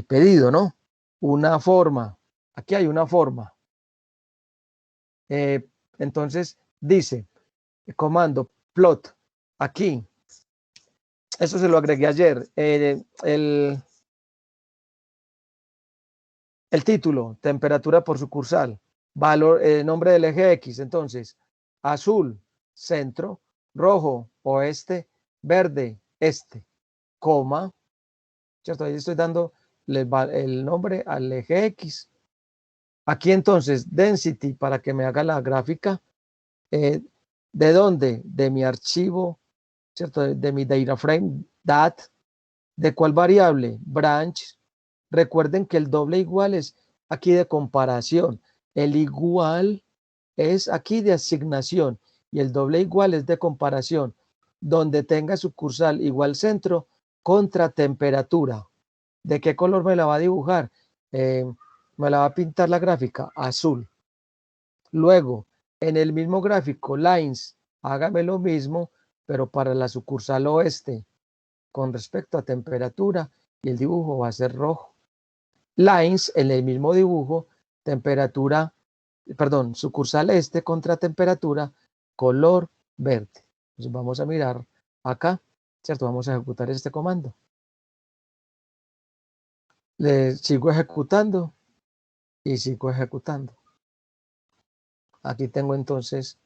pedido, ¿no? Una forma. Aquí hay una forma. Entonces dice, comando plot, aquí, eso se lo agregué ayer, el título, temperatura por sucursal, valor, nombre del eje X, entonces, azul, centro, rojo, oeste, verde, este, coma, ¿cierto? Ahí estoy dando el nombre al eje X. Aquí entonces, density, para que me haga la gráfica, ¿de dónde? De mi archivo, ¿cierto? De mi data frame, dat, ¿de cuál variable? Branch. Recuerden que el doble igual es aquí de comparación, el igual es aquí de asignación y el doble igual es de comparación, donde tenga sucursal igual centro contra temperatura. ¿De qué color me la va a dibujar? Me la va a pintar la gráfica azul. Luego, en el mismo gráfico, lines, hágame lo mismo, pero para la sucursal oeste, con respecto a temperatura, y el dibujo va a ser rojo. Lines, en el mismo dibujo, temperatura, perdón, sucursal este contra temperatura, color verde. Entonces vamos a mirar acá, ¿cierto? Vamos a ejecutar este comando. Le sigo ejecutando y sigo ejecutando. Aquí tengo entonces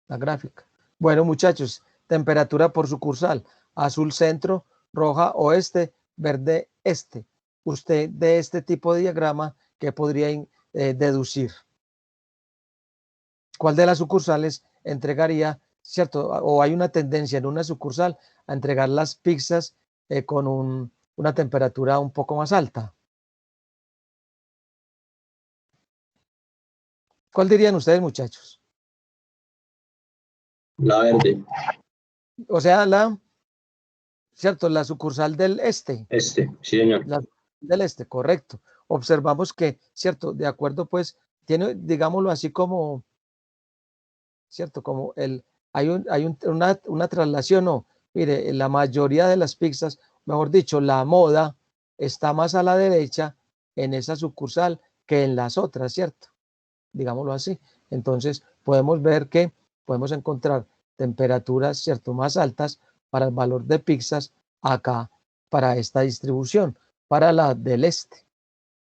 la gráfica. Bueno, muchachos, temperatura por sucursal, azul centro, roja oeste, verde este. Usted de este tipo de diagrama, ¿qué podría deducir? ¿Cuál de las sucursales entregaría, cierto? O hay una tendencia en una sucursal a entregar las pizzas con una temperatura un poco más alta. ¿Cuál dirían ustedes, muchachos? La verde. O sea, ¿cierto? La sucursal del este. Sí, señor. Del este, correcto. Observamos que, ¿cierto? De acuerdo, pues, tiene, digámoslo así como, ¿cierto? Como hay una traslación, no. Mire, la mayoría de las pizzas, mejor dicho, la moda está más a la derecha en esa sucursal que en las otras, ¿cierto? Digámoslo así. Entonces, podemos ver que podemos encontrar temperaturas, ¿cierto? Más altas para el valor de pizzas acá para esta distribución, para la del este.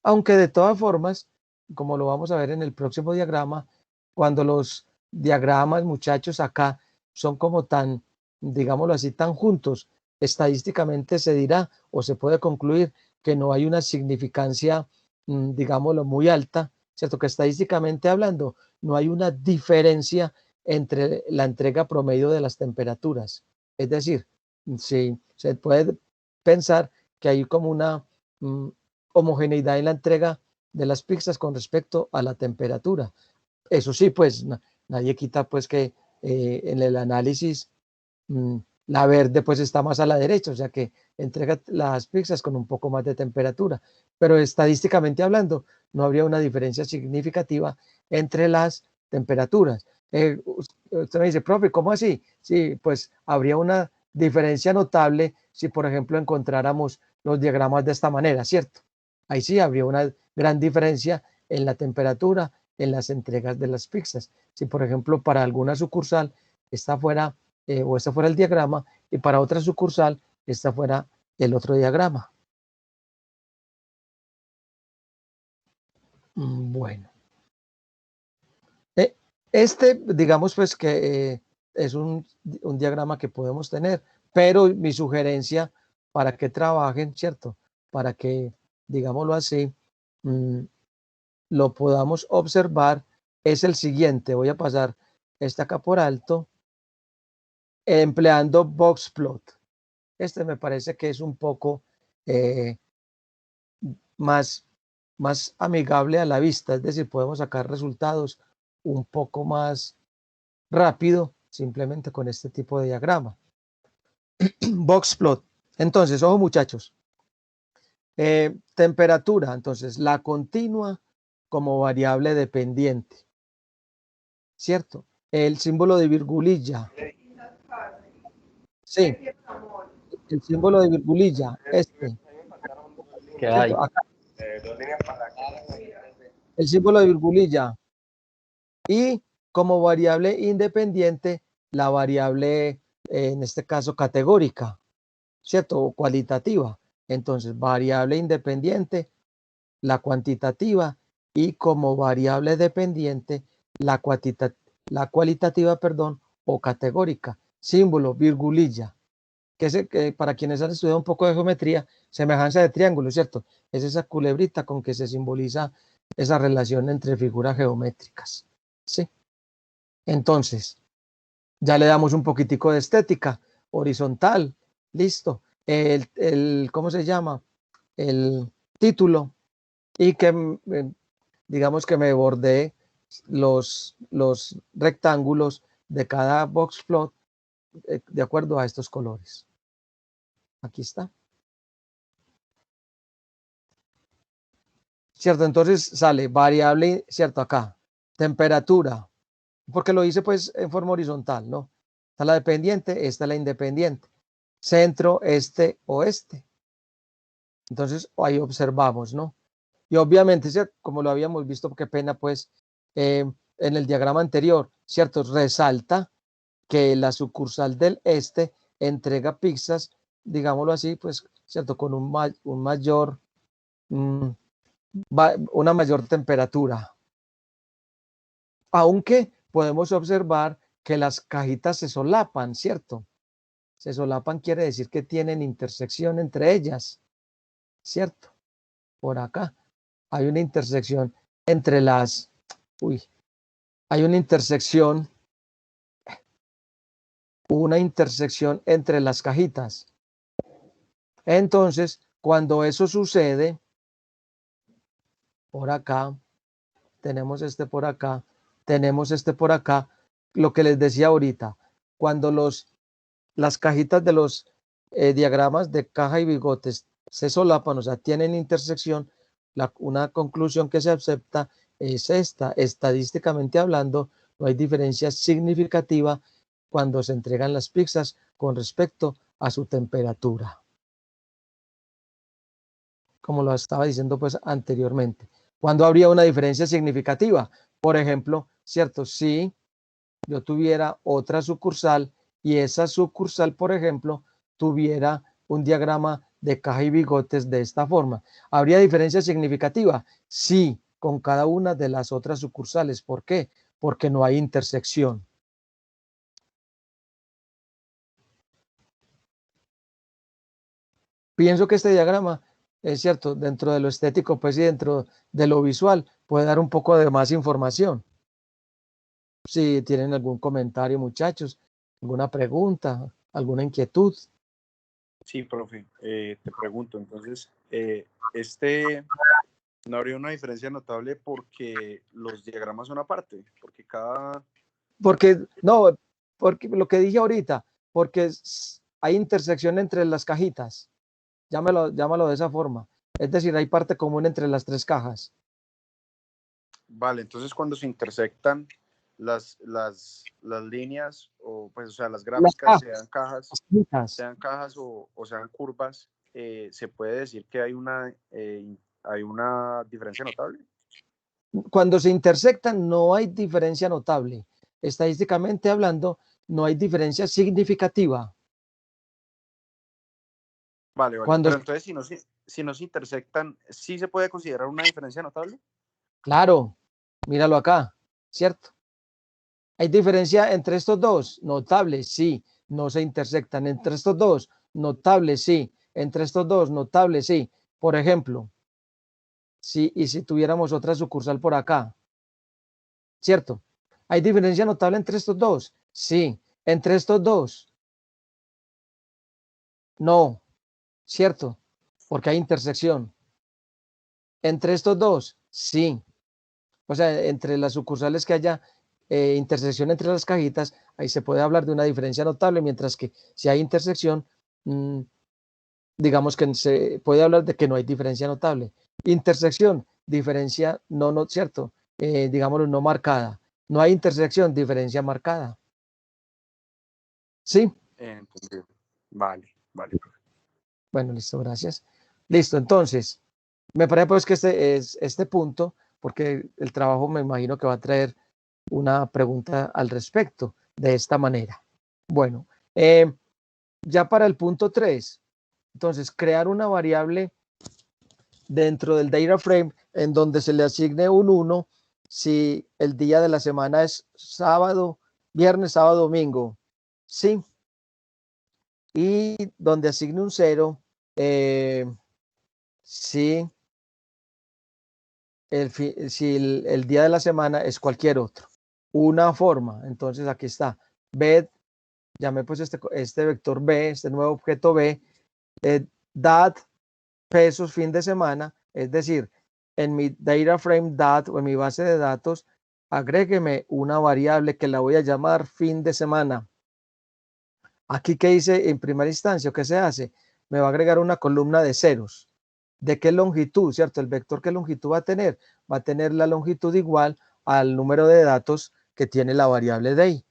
Aunque de todas formas, como lo vamos a ver en el próximo diagrama, cuando los diagramas, muchachos, acá son como tan, digámoslo así, tan juntos, estadísticamente se dirá o se puede concluir que no hay una significancia, digámoslo, muy alta, ¿cierto? Que estadísticamente hablando, no hay una diferencia entre la entrega promedio de las temperaturas. Es decir, sí, se puede pensar que hay como una homogeneidad en la entrega de las pizzas con respecto a la temperatura. Eso sí, pues nadie quita pues que en el análisis la verde pues está más a la derecha, o sea que entrega las pizzas con un poco más de temperatura, pero estadísticamente hablando no habría una diferencia significativa entre las temperaturas. Usted me dice, profe, ¿cómo así? Sí, pues habría una diferencia notable si, por ejemplo, encontráramos los diagramas de esta manera, ¿cierto? Ahí sí habría una gran diferencia en la temperatura en las entregas de las pizzas. Si, por ejemplo, para alguna sucursal esta fuera o este fuera el diagrama y para otra sucursal esta fuera el otro diagrama. Bueno. Este, digamos pues que es un diagrama que podemos tener, pero mi sugerencia para que trabajen, ¿cierto? Para que, digámoslo así, lo podamos observar es el siguiente. Voy a pasar este acá por alto, empleando boxplot. Este me parece que es un poco más amigable a la vista, es decir, podemos sacar resultados un poco más rápido simplemente con este tipo de diagrama. Boxplot. Entonces, ojo muchachos, temperatura, entonces la continua como variable dependiente, ¿cierto? El símbolo de virgulilla. Sí, el símbolo de virgulilla, este. ¿Qué hay? Acá. El símbolo de virgulilla. Y como variable independiente, la variable, en este caso, categórica, ¿cierto? O cualitativa. Entonces, variable independiente, la cuantitativa, y como variable dependiente, la cualitativa, perdón, o categórica. Símbolo, virgulilla, que para quienes han estudiado un poco de geometría, semejanza de triángulo, ¿cierto? Es esa culebrita con que se simboliza esa relación entre figuras geométricas, ¿sí? Entonces, ya le damos un poquitico de estética, horizontal, listo. ¿Cómo se llama? El título, y que digamos que me bordee los rectángulos de cada boxplot de acuerdo a estos colores. Aquí está. ¿Cierto? Entonces sale variable, ¿cierto? Acá, temperatura, porque lo hice pues en forma horizontal, ¿no? Está la dependiente, esta la independiente. Centro, este, oeste. Entonces ahí observamos, ¿no? Y obviamente, como lo habíamos visto, qué pena pues en el diagrama anterior, ¿cierto? Resalta que la sucursal del este entrega pizzas, digámoslo así, pues, ¿cierto? Con una mayor temperatura. Aunque podemos observar que las cajitas se solapan, ¿cierto? Se solapan quiere decir que tienen intersección entre ellas, ¿cierto? Por acá hay una intersección entre las, hay una intersección entre las cajitas. Entonces, cuando eso sucede, por acá, tenemos este por acá, tenemos este por acá, lo que les decía ahorita, cuando las cajitas de los diagramas de caja y bigotes se solapan, o sea, tienen intersección, una conclusión que se acepta es esta: estadísticamente hablando, no hay diferencia significativa cuando se entregan las pizzas con respecto a su temperatura, como lo estaba diciendo pues anteriormente. ¿Cuándo habría una diferencia significativa? Por ejemplo, ¿cierto? Si yo tuviera otra sucursal y esa sucursal, por ejemplo, tuviera un diagrama de caja y bigotes de esta forma. ¿Habría diferencia significativa? Sí, con cada una de las otras sucursales. ¿Por qué? Porque no hay intersección. Pienso que este diagrama es cierto, dentro de lo estético, pues, y dentro de lo visual, puede dar un poco de más información. Si tienen algún comentario, muchachos, alguna pregunta, alguna inquietud. Sí, profe, te pregunto, entonces, no habría una diferencia notable porque los diagramas son aparte, porque cada... Porque, no, porque lo que dije ahorita, porque hay intersección entre las cajitas. Llámalo de esa forma. Es decir, hay parte común entre las tres cajas. Vale, entonces cuando se intersectan las líneas, o pues, o sea, las gráficas, sean cajas o sean curvas, ¿se puede decir que hay una diferencia notable? Cuando se intersectan no hay diferencia notable. Estadísticamente hablando, no hay diferencia significativa. Vale. Cuando, Pero entonces, si no se intersectan, ¿sí se puede considerar una diferencia notable? claro, míralo acá, ¿cierto? ¿Hay diferencia entre estos dos? Notable, sí. No se intersectan. Entre estos dos, notable, sí. Entre estos dos, notable, sí. Por ejemplo, y si tuviéramos otra sucursal por acá, ¿cierto? ¿Hay diferencia notable entre estos dos? Sí. Entre estos dos, no, ¿cierto? Porque hay intersección. Entre estos dos, sí. O sea, entre las sucursales que haya intersección entre las cajitas, ahí se puede hablar de una diferencia notable, mientras que si hay intersección, digamos que se puede hablar de que no hay diferencia notable. Intersección, diferencia no, cierto, digámoslo, no marcada. No hay intersección, diferencia marcada. ¿Sí? Entendido. Vale. Bueno, listo, gracias. Listo, entonces, me parece pues que este punto, porque el trabajo me imagino que va a traer una pregunta al respecto de esta manera. Bueno, ya para el punto 3, entonces, crear una variable dentro del data frame en donde se le asigne un 1 si el día de la semana es viernes, sábado, domingo. Sí. Y donde asigne un 0 si el día de la semana es cualquier otro. Una forma, entonces aquí está, bed, llamé pues este vector B, este nuevo objeto B, dat pesos fin de semana, es decir, en mi data frame dat o en mi base de datos, agrégueme una variable que la voy a llamar fin de semana. Aquí, ¿qué hice en primera instancia? ¿Qué se hace? Me va a agregar una columna de ceros. ¿De qué longitud? ¿Cierto? El vector, ¿qué longitud va a tener? Va a tener la longitud igual al número de datos que tiene la variable day,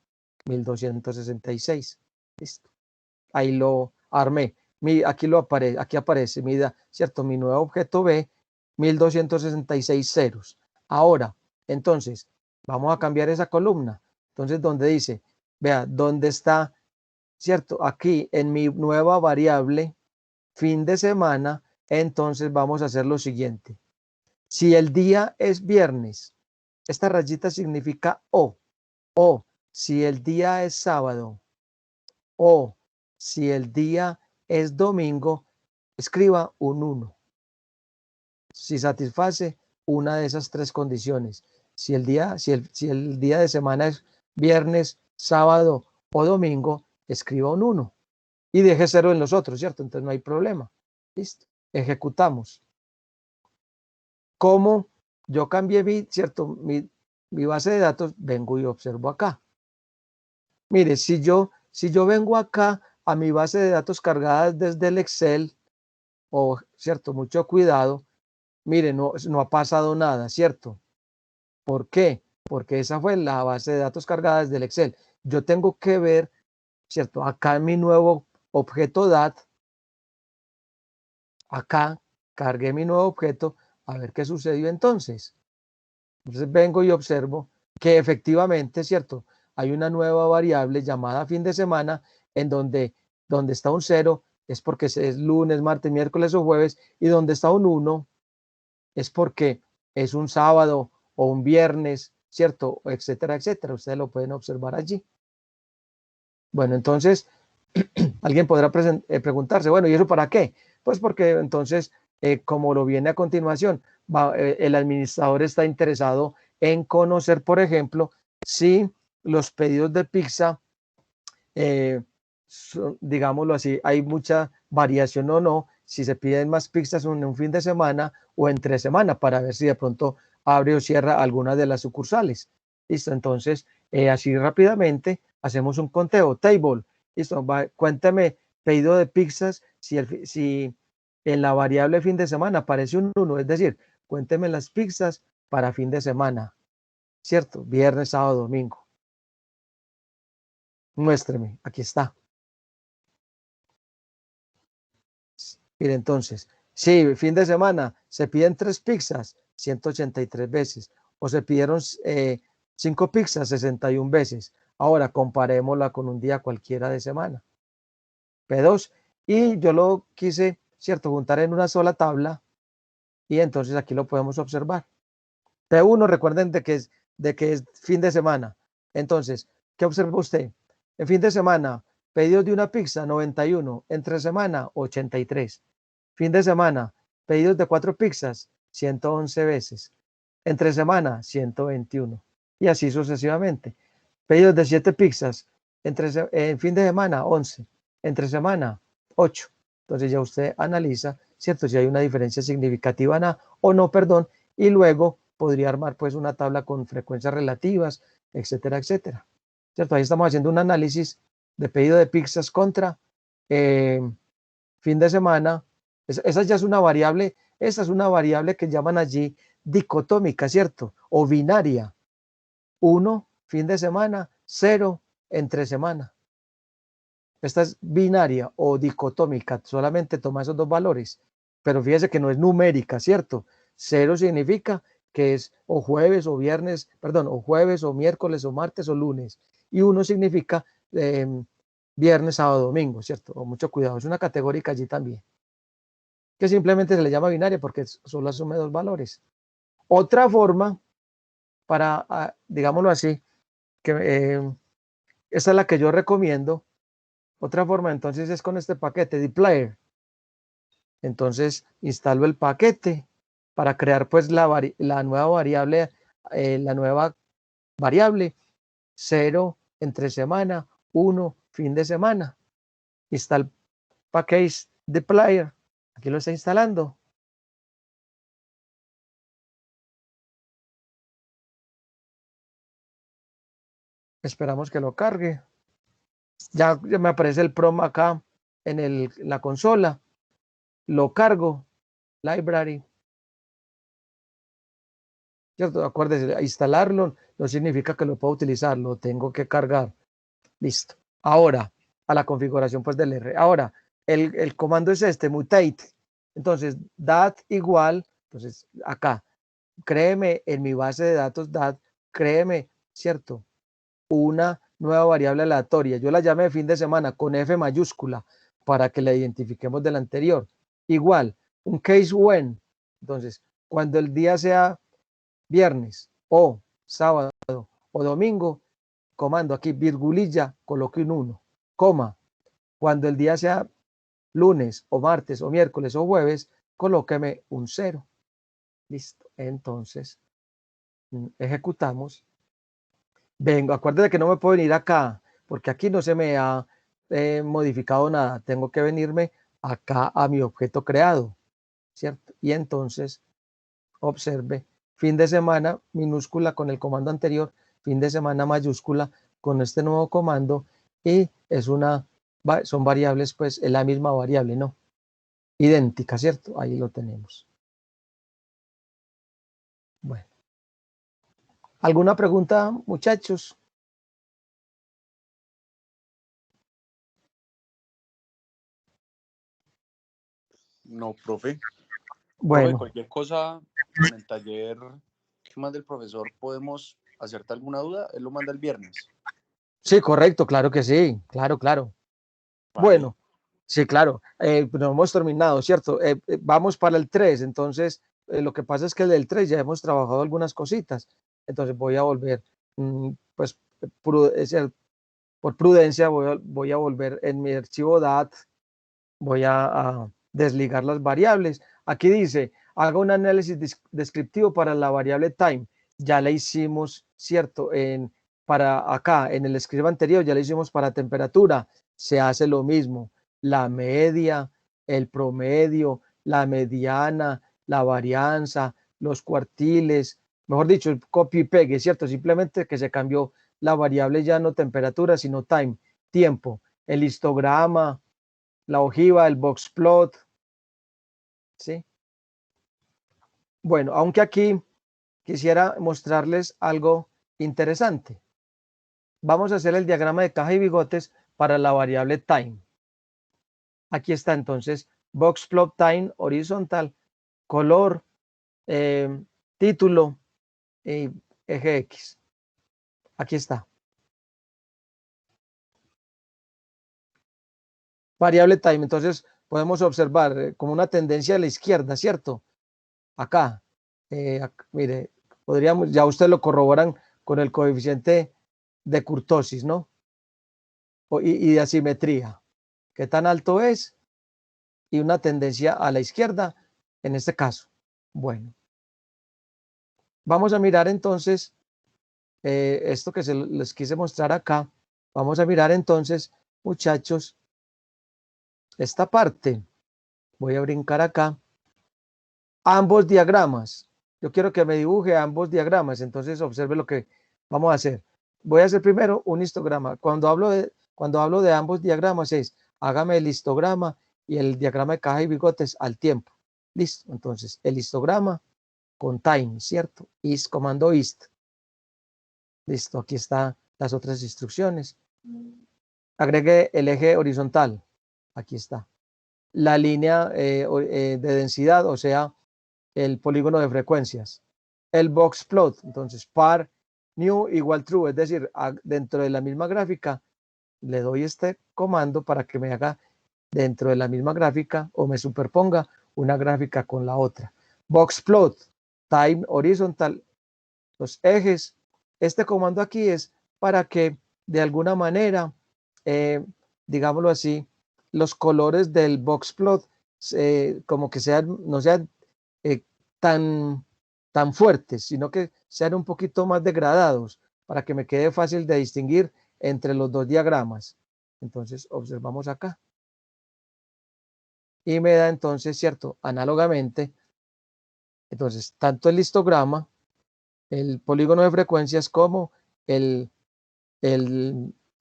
1266. Listo. Ahí lo armé. Aquí aparece, ¿cierto? Mi nuevo objeto B, 1266 ceros. Ahora, entonces, vamos a cambiar esa columna. Entonces, donde dice, vea, ¿dónde está? ¿Cierto? Aquí en mi nueva variable fin de semana, entonces vamos a hacer lo siguiente. Si el día es viernes, esta rayita significa o si el día es sábado, o si el día es domingo, escriba un 1. Si satisface una de esas tres condiciones. Si el día de semana es viernes, sábado o domingo, escriba un 1 y deje 0 en los otros, ¿cierto? Entonces no hay problema. Listo. Ejecutamos. Como yo cambié mi base de datos, vengo y observo acá. Mire, si yo vengo acá a mi base de datos cargadas desde el Excel, ¿cierto? Mucho cuidado. Mire, no ha pasado nada, ¿cierto? ¿Por qué? Porque esa fue la base de datos cargadas del Excel. Yo tengo que ver, ¿cierto? Acá en mi nuevo objeto DAT, acá cargué mi nuevo objeto, a ver qué sucedió entonces. Entonces vengo y observo que efectivamente, ¿cierto? hay una nueva variable llamada fin de semana, en donde está un 0 es porque es lunes, martes, miércoles o jueves, y donde está un 1 es porque es un sábado o un viernes, ¿cierto? Etcétera, etcétera. Ustedes lo pueden observar allí. Bueno, entonces, alguien podrá preguntarse, bueno, ¿y eso para qué? Pues porque entonces, como lo viene a continuación, el administrador está interesado en conocer, por ejemplo, si los pedidos de pizza, digámoslo así, hay mucha variación o no, si se piden más pizzas en un fin de semana o entre semana, para ver si de pronto abre o cierra alguna de las sucursales. Listo, entonces, así rápidamente hacemos un conteo, table, listo, cuéntame pedido de pizzas si en la variable fin de semana aparece un 1, es decir, cuénteme las pizzas para fin de semana, ¿cierto? Viernes, sábado, domingo. Muéstreme, aquí está. Mire, entonces, si fin de semana se piden 3 pizzas, 183 veces, o se pidieron 5 pizzas, 61 veces. Ahora comparémosla con un día cualquiera de semana. P2, y yo lo quise, ¿cierto?, juntar en una sola tabla, y entonces aquí lo podemos observar. P1, recuerden de que es fin de semana. Entonces, ¿qué observa usted? En fin de semana, pedidos de una pizza, 91. Entre semana, 83. Fin de semana, pedidos de 4 pizzas, 111 veces. Entre semana, 121. Y así sucesivamente. Pedidos de 7 pizzas, en fin de semana, 11. Entre semana, 8. Entonces ya usted analiza, ¿cierto? Si hay una diferencia significativa o no, perdón, y luego podría armar pues una tabla con frecuencias relativas, etcétera, etcétera. ¿Cierto? Ahí estamos haciendo un análisis de pedido de pizzas contra fin de semana. Esa ya es una variable, esa es una variable que llaman allí dicotómica, ¿cierto? O binaria. 1, fin de semana, 0, entre semana. Esta es binaria o dicotómica, solamente toma esos dos valores, pero fíjese que no es numérica, ¿cierto? 0 significa que es o jueves o viernes, perdón, o jueves o miércoles o martes o lunes, y 1 significa viernes, sábado, domingo, ¿cierto? O mucho cuidado, es una categórica allí también, que simplemente se le llama binaria porque solo asume dos valores. Otra forma para, digámoslo así, que esta es la que yo recomiendo. Otra forma entonces es con este paquete dplyr. Entonces instalo el paquete para crear pues la nueva variable, 0 entre semana, 1 fin de semana. Install package dplyr. Aquí lo está instalando. Esperamos que lo cargue. Ya me aparece el prom acá en la consola. Lo cargo. Library. ¿Cierto? Acuérdese, instalarlo no significa que lo pueda utilizar, lo tengo que cargar. Listo. Ahora, a la configuración pues del R. Ahora, el comando es este, mutate. Entonces, dat igual, entonces acá, créeme en mi base de datos dat, créeme, ¿cierto? Una nueva variable aleatoria. Yo la llamé fin de semana con F mayúscula para que la identifiquemos del anterior. Igual, un case when. Entonces, cuando el día sea viernes o sábado o domingo, comando aquí, virgulilla, coloque un 1, coma. Cuando el día sea lunes o martes o miércoles o jueves, colóqueme un 0. Listo. Entonces, ejecutamos. Vengo, acuérdate que no me puedo venir acá, porque aquí no se me ha modificado nada. Tengo que venirme acá a mi objeto creado, ¿cierto? Y entonces, observe, fin de semana minúscula con el comando anterior, fin de semana mayúscula con este nuevo comando, y son variables, pues es la misma variable, ¿no? Idéntica, ¿cierto? Ahí lo tenemos. Bueno. ¿Alguna pregunta, muchachos? No, profe. Bueno. Profe, cualquier cosa en el taller que mande el profesor, ¿podemos hacerte alguna duda? Él lo manda el viernes. Sí, correcto, claro que sí, claro, claro. Vale. Bueno, sí, claro, no hemos terminado, ¿cierto? Vamos para el 3, entonces lo que pasa es que el del 3 ya hemos trabajado algunas cositas, entonces voy a volver, pues por prudencia voy a volver en mi archivo DAT, voy a desligar las variables. Aquí dice, haga un análisis descriptivo para la variable time. Ya la hicimos, ¿cierto? Para acá, en el script anterior, ya la hicimos para temperatura. Se hace lo mismo. La media, el promedio, la mediana, la varianza, los cuartiles, mejor dicho, el copy y pegue, ¿cierto? Simplemente que se cambió la variable ya no temperatura, sino time, tiempo, el histograma, la ojiva, el box plot, ¿sí? Bueno, aunque aquí quisiera mostrarles algo interesante. Vamos a hacer el diagrama de caja y bigotes para la variable time. Aquí está entonces box plot time horizontal, color, título y eje X. Aquí está. Variable time, entonces podemos observar como una tendencia a la izquierda, ¿cierto? Acá, mire, podríamos, ya ustedes lo corroboran con el coeficiente de kurtosis, ¿no? Y de asimetría. ¿Qué tan alto es? Y una tendencia a la izquierda en este caso. Bueno, vamos a mirar entonces esto que les quise mostrar acá. Vamos a mirar entonces, muchachos, esta parte. Voy a brincar acá. Ambos diagramas. Yo quiero que me dibuje ambos diagramas, entonces observe lo que vamos a hacer. Voy a hacer primero un histograma. Cuando hablo de ambos diagramas es, hágame el histograma y el diagrama de caja y bigotes al tiempo. Listo, entonces el histograma con time, ¿cierto? Comando ist. Listo, aquí están las otras instrucciones. Agregue el eje horizontal. Aquí está. La línea de densidad, o sea, el polígono de frecuencias. El box plot, entonces par new igual true, es decir, dentro de la misma gráfica le doy este comando para que me haga dentro de la misma gráfica o me superponga una gráfica con la otra. Box plot, time horizontal, los ejes. Este comando aquí es para que de alguna manera, digámoslo así, los colores del box plot como que no sean tan fuertes, sino que sean un poquito más degradados para que me quede fácil de distinguir entre los dos diagramas. Entonces observamos acá. Y me da entonces, ¿cierto? Análogamente, entonces tanto el histograma, el polígono de frecuencias como el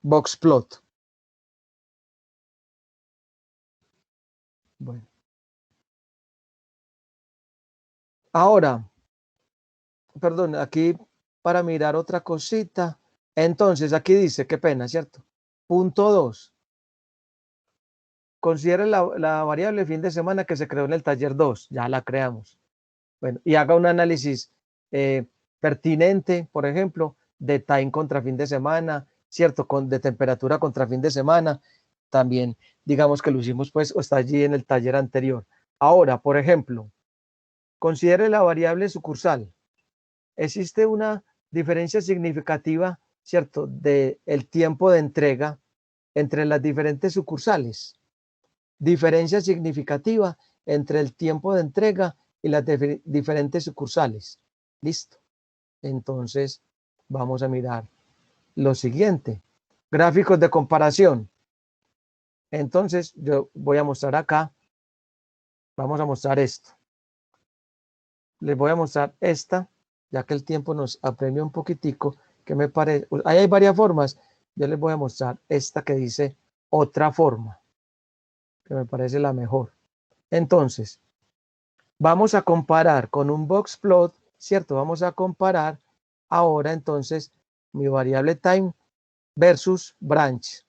box plot. Bueno. Ahora, perdón, aquí para mirar otra cosita. Entonces, aquí dice, qué pena, ¿cierto? Punto 2. Considere la variable fin de semana que se creó en el taller 2. Ya la creamos. Bueno, y haga un análisis pertinente, por ejemplo, de time contra fin de semana, ¿cierto? De temperatura contra fin de semana. También, digamos que lo hicimos, pues, o está allí en el taller anterior. Ahora, por ejemplo, considere la variable sucursal. Existe una diferencia significativa, ¿cierto?, del tiempo de entrega entre las diferentes sucursales. Diferencia significativa entre el tiempo de entrega y las diferentes sucursales. Listo. Entonces, vamos a mirar lo siguiente. Gráficos de comparación. Entonces, yo voy a mostrar acá. Vamos a mostrar esto. Les voy a mostrar esta, ya que el tiempo nos apremia un poquitico, que me parece, ahí hay varias formas. Yo les voy a mostrar esta que dice otra forma, que me parece la mejor. Entonces, vamos a comparar con un box plot, ¿cierto? Vamos a comparar ahora entonces mi variable time versus branch,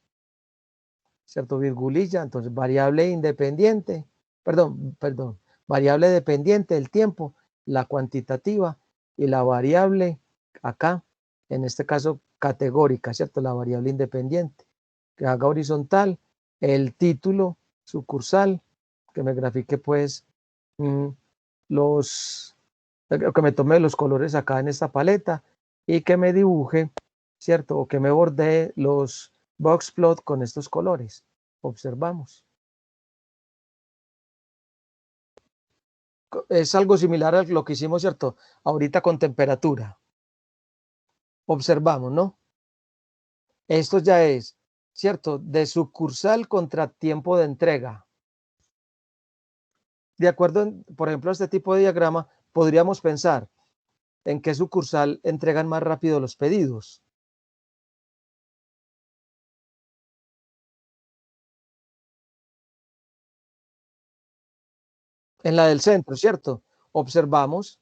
¿cierto? Virgulilla, entonces variable independiente, perdón, variable dependiente del tiempo, la cuantitativa y la variable acá, en este caso categórica, ¿cierto? La variable independiente, que haga horizontal, el título sucursal, que me grafique pues que me tome los colores acá en esta paleta y que me dibuje, ¿cierto? O que me bordee los box plot con estos colores. Observamos. Es algo similar a lo que hicimos, ¿cierto? Ahorita con temperatura. Observamos, ¿no? Esto ya es, ¿cierto? De sucursal contra tiempo de entrega. De acuerdo, por ejemplo, a este tipo de diagrama, podríamos pensar en qué sucursal entregan más rápido los pedidos. En la del centro, ¿cierto? Observamos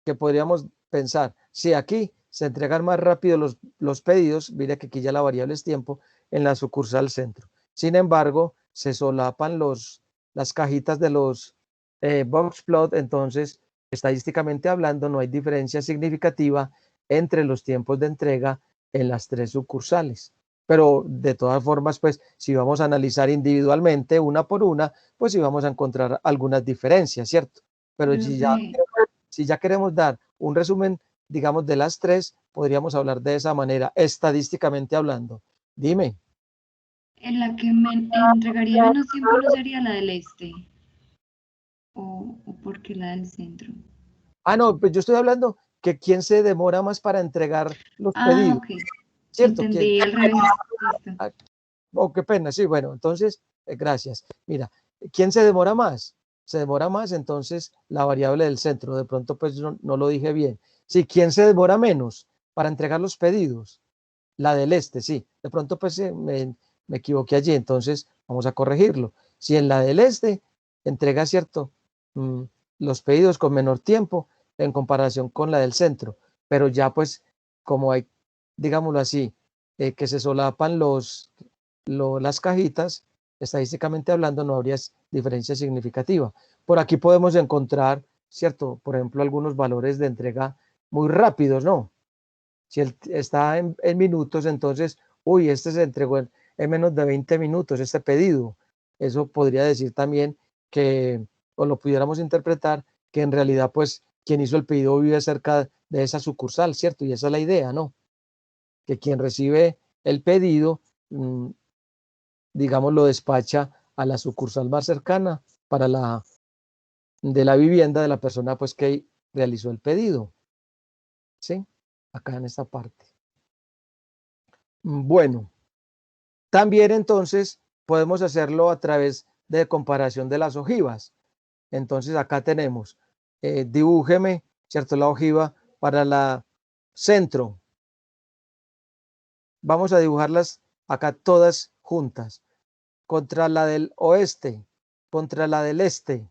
que podríamos pensar, si aquí se entregan más rápido los pedidos, mire que aquí ya la variable es tiempo, en la sucursal centro. Sin embargo, se solapan las cajitas de los box plot, entonces, estadísticamente hablando, no hay diferencia significativa entre los tiempos de entrega en las tres sucursales. Pero de todas formas, pues, si vamos a analizar individualmente, una por una, pues sí vamos a encontrar algunas diferencias, ¿cierto? Pero si ya queremos dar un resumen, digamos, de las tres, podríamos hablar de esa manera, estadísticamente hablando. Dime. En la que me entregaría menos tiempo no sería la del este. ¿O por qué la del centro? Ah, no, pues yo estoy hablando que quién se demora más para entregar los pedidos. Ok. ¿Cierto? Entendí al revés. Listo. Oh, qué pena, sí, bueno, entonces, gracias. Mira, ¿quién se demora más? Se demora más, entonces, la variable del centro. De pronto, pues, no lo dije bien. Sí, ¿quién se demora menos para entregar los pedidos? La del este, sí. De pronto, pues, me equivoqué allí, entonces, vamos a corregirlo. Si en la del este entrega, ¿cierto? Los pedidos con menor tiempo en comparación con la del centro. Pero ya, pues, como hay, digámoslo así, que se solapan las cajitas, estadísticamente hablando, no habría diferencia significativa. Por aquí podemos encontrar, ¿cierto? Por ejemplo, algunos valores de entrega muy rápidos, ¿no? Si está en minutos, entonces, uy, este se entregó en menos de 20 minutos, este pedido. Eso podría decir también que, o lo pudiéramos interpretar, que en realidad, pues, quien hizo el pedido vive cerca de esa sucursal, ¿cierto? Y esa es la idea, ¿no? Que quien recibe el pedido, digamos, lo despacha a la sucursal más cercana para de la vivienda de la persona, pues, que realizó el pedido. ¿Sí? Acá en esta parte. Bueno, también entonces podemos hacerlo a través de comparación de las ojivas. Entonces acá tenemos, dibújeme, ¿cierto? La ojiva para la centro. Vamos a dibujarlas acá todas juntas. Contra la del oeste, contra la del este.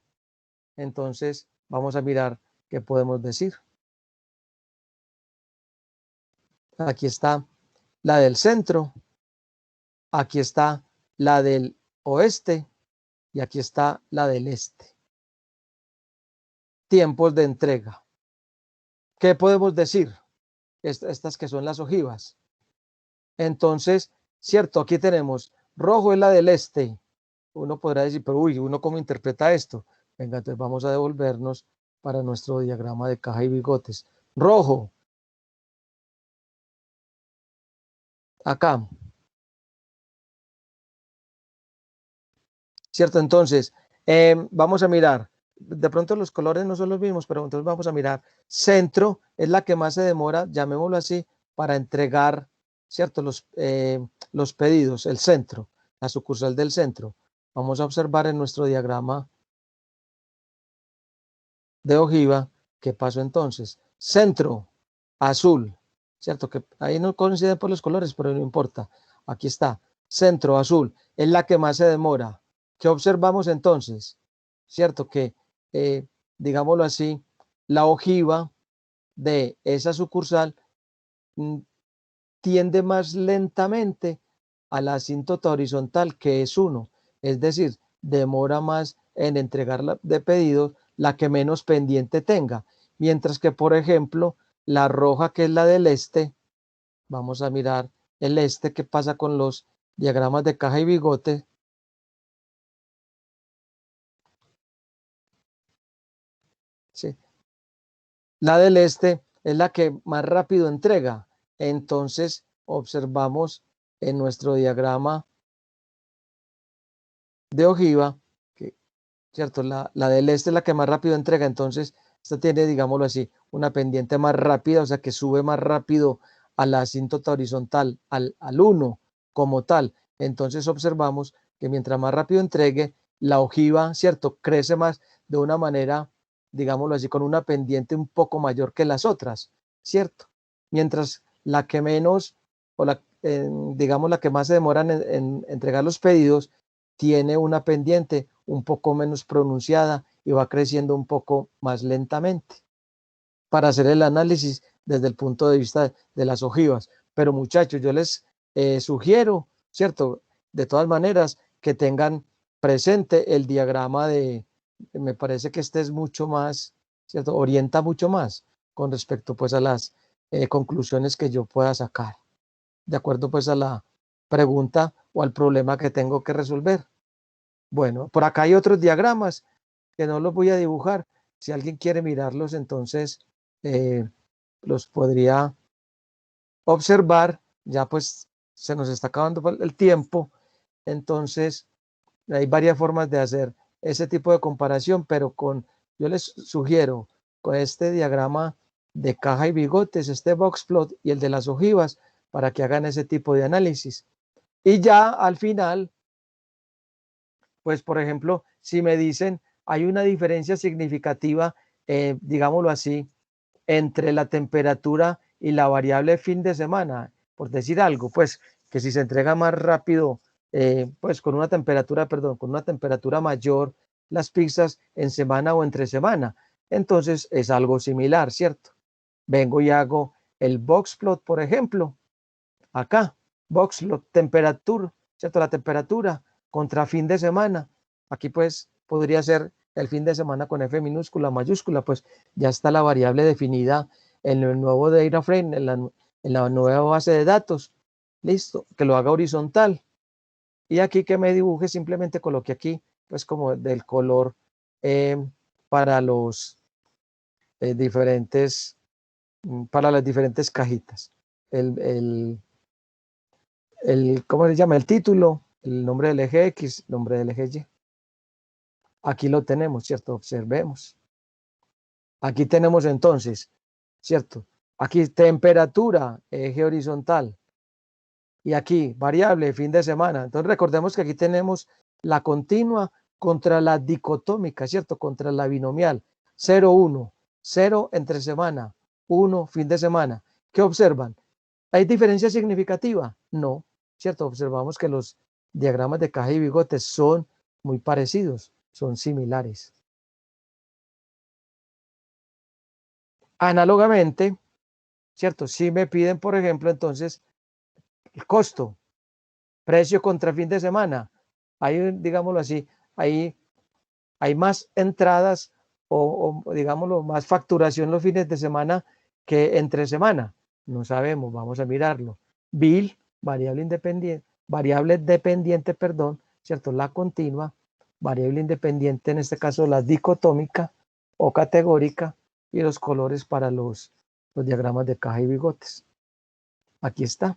Entonces vamos a mirar qué podemos decir. Aquí está la del centro. Aquí está la del oeste y aquí está la del este. Tiempos de entrega. ¿Qué podemos decir? Estas que son las ojivas. Entonces, cierto, aquí tenemos rojo es la del este. Uno podrá decir, pero uy, ¿uno cómo interpreta esto? Venga, entonces vamos a devolvernos para nuestro diagrama de caja y bigotes. Rojo. Acá. ¿Cierto? Entonces, vamos a mirar. De pronto los colores no son los mismos, pero entonces vamos a mirar. Centro es la que más se demora, llamémoslo así, para entregar, ¿cierto? Los pedidos, el centro, la sucursal del centro. Vamos a observar en nuestro diagrama de ojiva qué pasó entonces. Centro, azul, ¿cierto? Que ahí no coinciden por los colores, pero no importa. Aquí está, centro, azul, es la que más se demora. ¿Qué observamos entonces? ¿Cierto? Que, digámoslo así, la ojiva de esa sucursal tiende más lentamente a la asíntota horizontal, que es 1. Es decir, demora más en entregar de pedidos la que menos pendiente tenga. Mientras que, por ejemplo, la roja, que es la del este, Vamos a mirar qué pasa con los diagramas de caja y bigote. Sí. La del es la que más rápido entrega. Entonces observamos en nuestro diagrama de ojiva, que, ¿cierto? La del es la que más rápido entrega. Entonces esta tiene, digámoslo así, una pendiente más rápida, o sea que sube más rápido a la asíntota horizontal, al 1 como tal. Entonces observamos que mientras más rápido entregue, la ojiva, ¿cierto? Crece más de una manera, digámoslo así, con una pendiente un poco mayor que las otras, ¿cierto? Mientras la que menos, o digamos la que más se demoran en entregar los pedidos, tiene una pendiente un poco menos pronunciada y va creciendo un poco más lentamente para hacer el análisis desde el punto de vista de las ojivas. Pero muchachos, yo les sugiero, ¿cierto? De todas maneras, que tengan presente el diagrama me parece que este es mucho más, ¿cierto? Orienta mucho más con respecto pues a las conclusiones que yo pueda sacar, de acuerdo pues a la pregunta o al problema que tengo que resolver. Bueno, por acá hay otros diagramas que no los voy a dibujar. Si alguien quiere mirarlos, entonces los podría observar. Ya pues se nos está acabando el tiempo. Entonces hay varias formas de hacer ese tipo de comparación, pero yo les sugiero con este diagrama de caja y bigotes, este box plot y el de las ojivas, para que hagan ese tipo de análisis. Y ya al final, pues por ejemplo, si me dicen hay una diferencia significativa, digámoslo así, entre la temperatura y la variable fin de semana, por decir algo, pues que si se entrega más rápido, pues con una temperatura, perdón, con una temperatura mayor, las pizzas en semana o entre semana, entonces es algo similar, ¿cierto? Vengo y hago el box plot, por ejemplo, acá, box plot, temperatura, ¿cierto? La temperatura contra fin de semana. Aquí pues podría ser el fin de semana con F minúscula, mayúscula, pues ya está la variable definida en el nuevo data frame, en la nueva base de datos. Listo, que lo haga horizontal. Y aquí que me dibuje, simplemente coloque aquí, pues como del color para los diferentes, para las diferentes cajitas. ¿Cómo se llama? El título, el nombre del eje X, nombre del eje Y. Aquí lo tenemos, ¿cierto? Observemos. Aquí tenemos entonces, ¿cierto? Aquí temperatura, eje horizontal. Y aquí variable, fin de semana. Entonces recordemos que aquí tenemos la continua contra la dicotómica, ¿cierto? Contra la binomial. 0, 1. 0 entre semana. 1 fin de semana. ¿Qué observan? ¿Hay diferencia significativa? No, ¿cierto? Observamos que los diagramas de caja y bigotes son muy parecidos, son similares. Análogamente, ¿cierto? Si me piden, por ejemplo, entonces, el costo, precio contra fin de semana, hay, digámoslo así, hay más entradas o, digámoslo, más facturación los fines de semana que entre semana. No sabemos, vamos a mirarlo. Bill, variable dependiente, perdón, ¿cierto? La continua, variable independiente, en este caso la dicotómica o categórica, y los colores para los diagramas de caja y bigotes. Aquí está.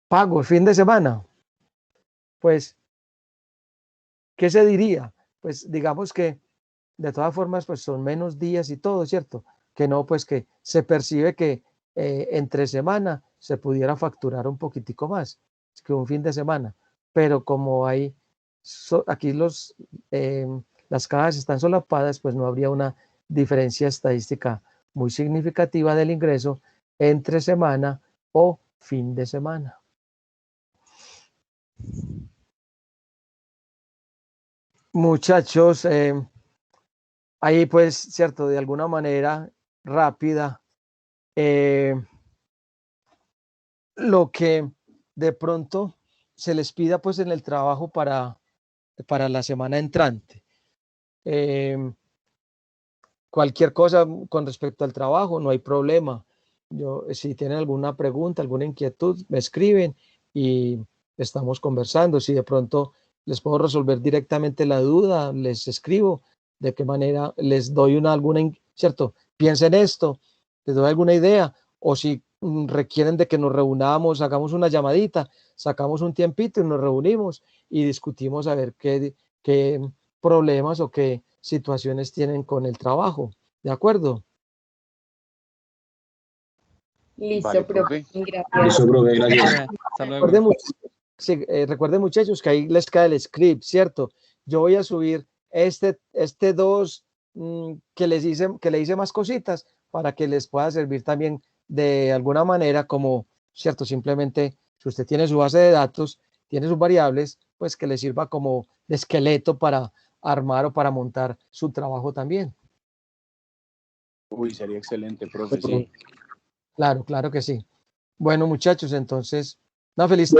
Pago, fin de semana. Pues, ¿qué se diría? Pues digamos que de todas formas, pues son menos días y todo, ¿cierto? Que no, pues que se percibe que entre semana se pudiera facturar un poquitico más que un fin de semana. Pero como hay, aquí las cajas están solapadas, pues no habría una diferencia estadística muy significativa del ingreso entre semana o fin de semana. Muchachos, ahí pues, cierto, de alguna manera rápida, lo que de pronto se les pida pues en el trabajo para la semana entrante. Cualquier cosa con respecto al trabajo, no hay problema. Si tienen alguna pregunta, alguna inquietud, me escriben y estamos conversando. Si de pronto les puedo resolver directamente la duda, les escribo de qué manera les doy ¿cierto? Piensen esto, les doy alguna idea, o si requieren de que nos reunamos, hagamos una llamadita, sacamos un tiempito y nos reunimos y discutimos a ver qué problemas o qué situaciones tienen con el trabajo. ¿De acuerdo? Listo, Vale, profe. profe. Gracias. Listo, profe, gracias. Hasta luego. Recuerden, muchachos, que ahí les cae el script, ¿cierto? Yo voy a subir este 2 que le hice más cositas para que les pueda servir también de alguna manera como, ¿cierto? Simplemente, si usted tiene su base de datos, tiene sus variables, pues que le sirva como de esqueleto para armar o para montar su trabajo también. Uy, sería excelente, profe, sí. Claro, claro que sí. Bueno, muchachos, entonces, una feliz tarde.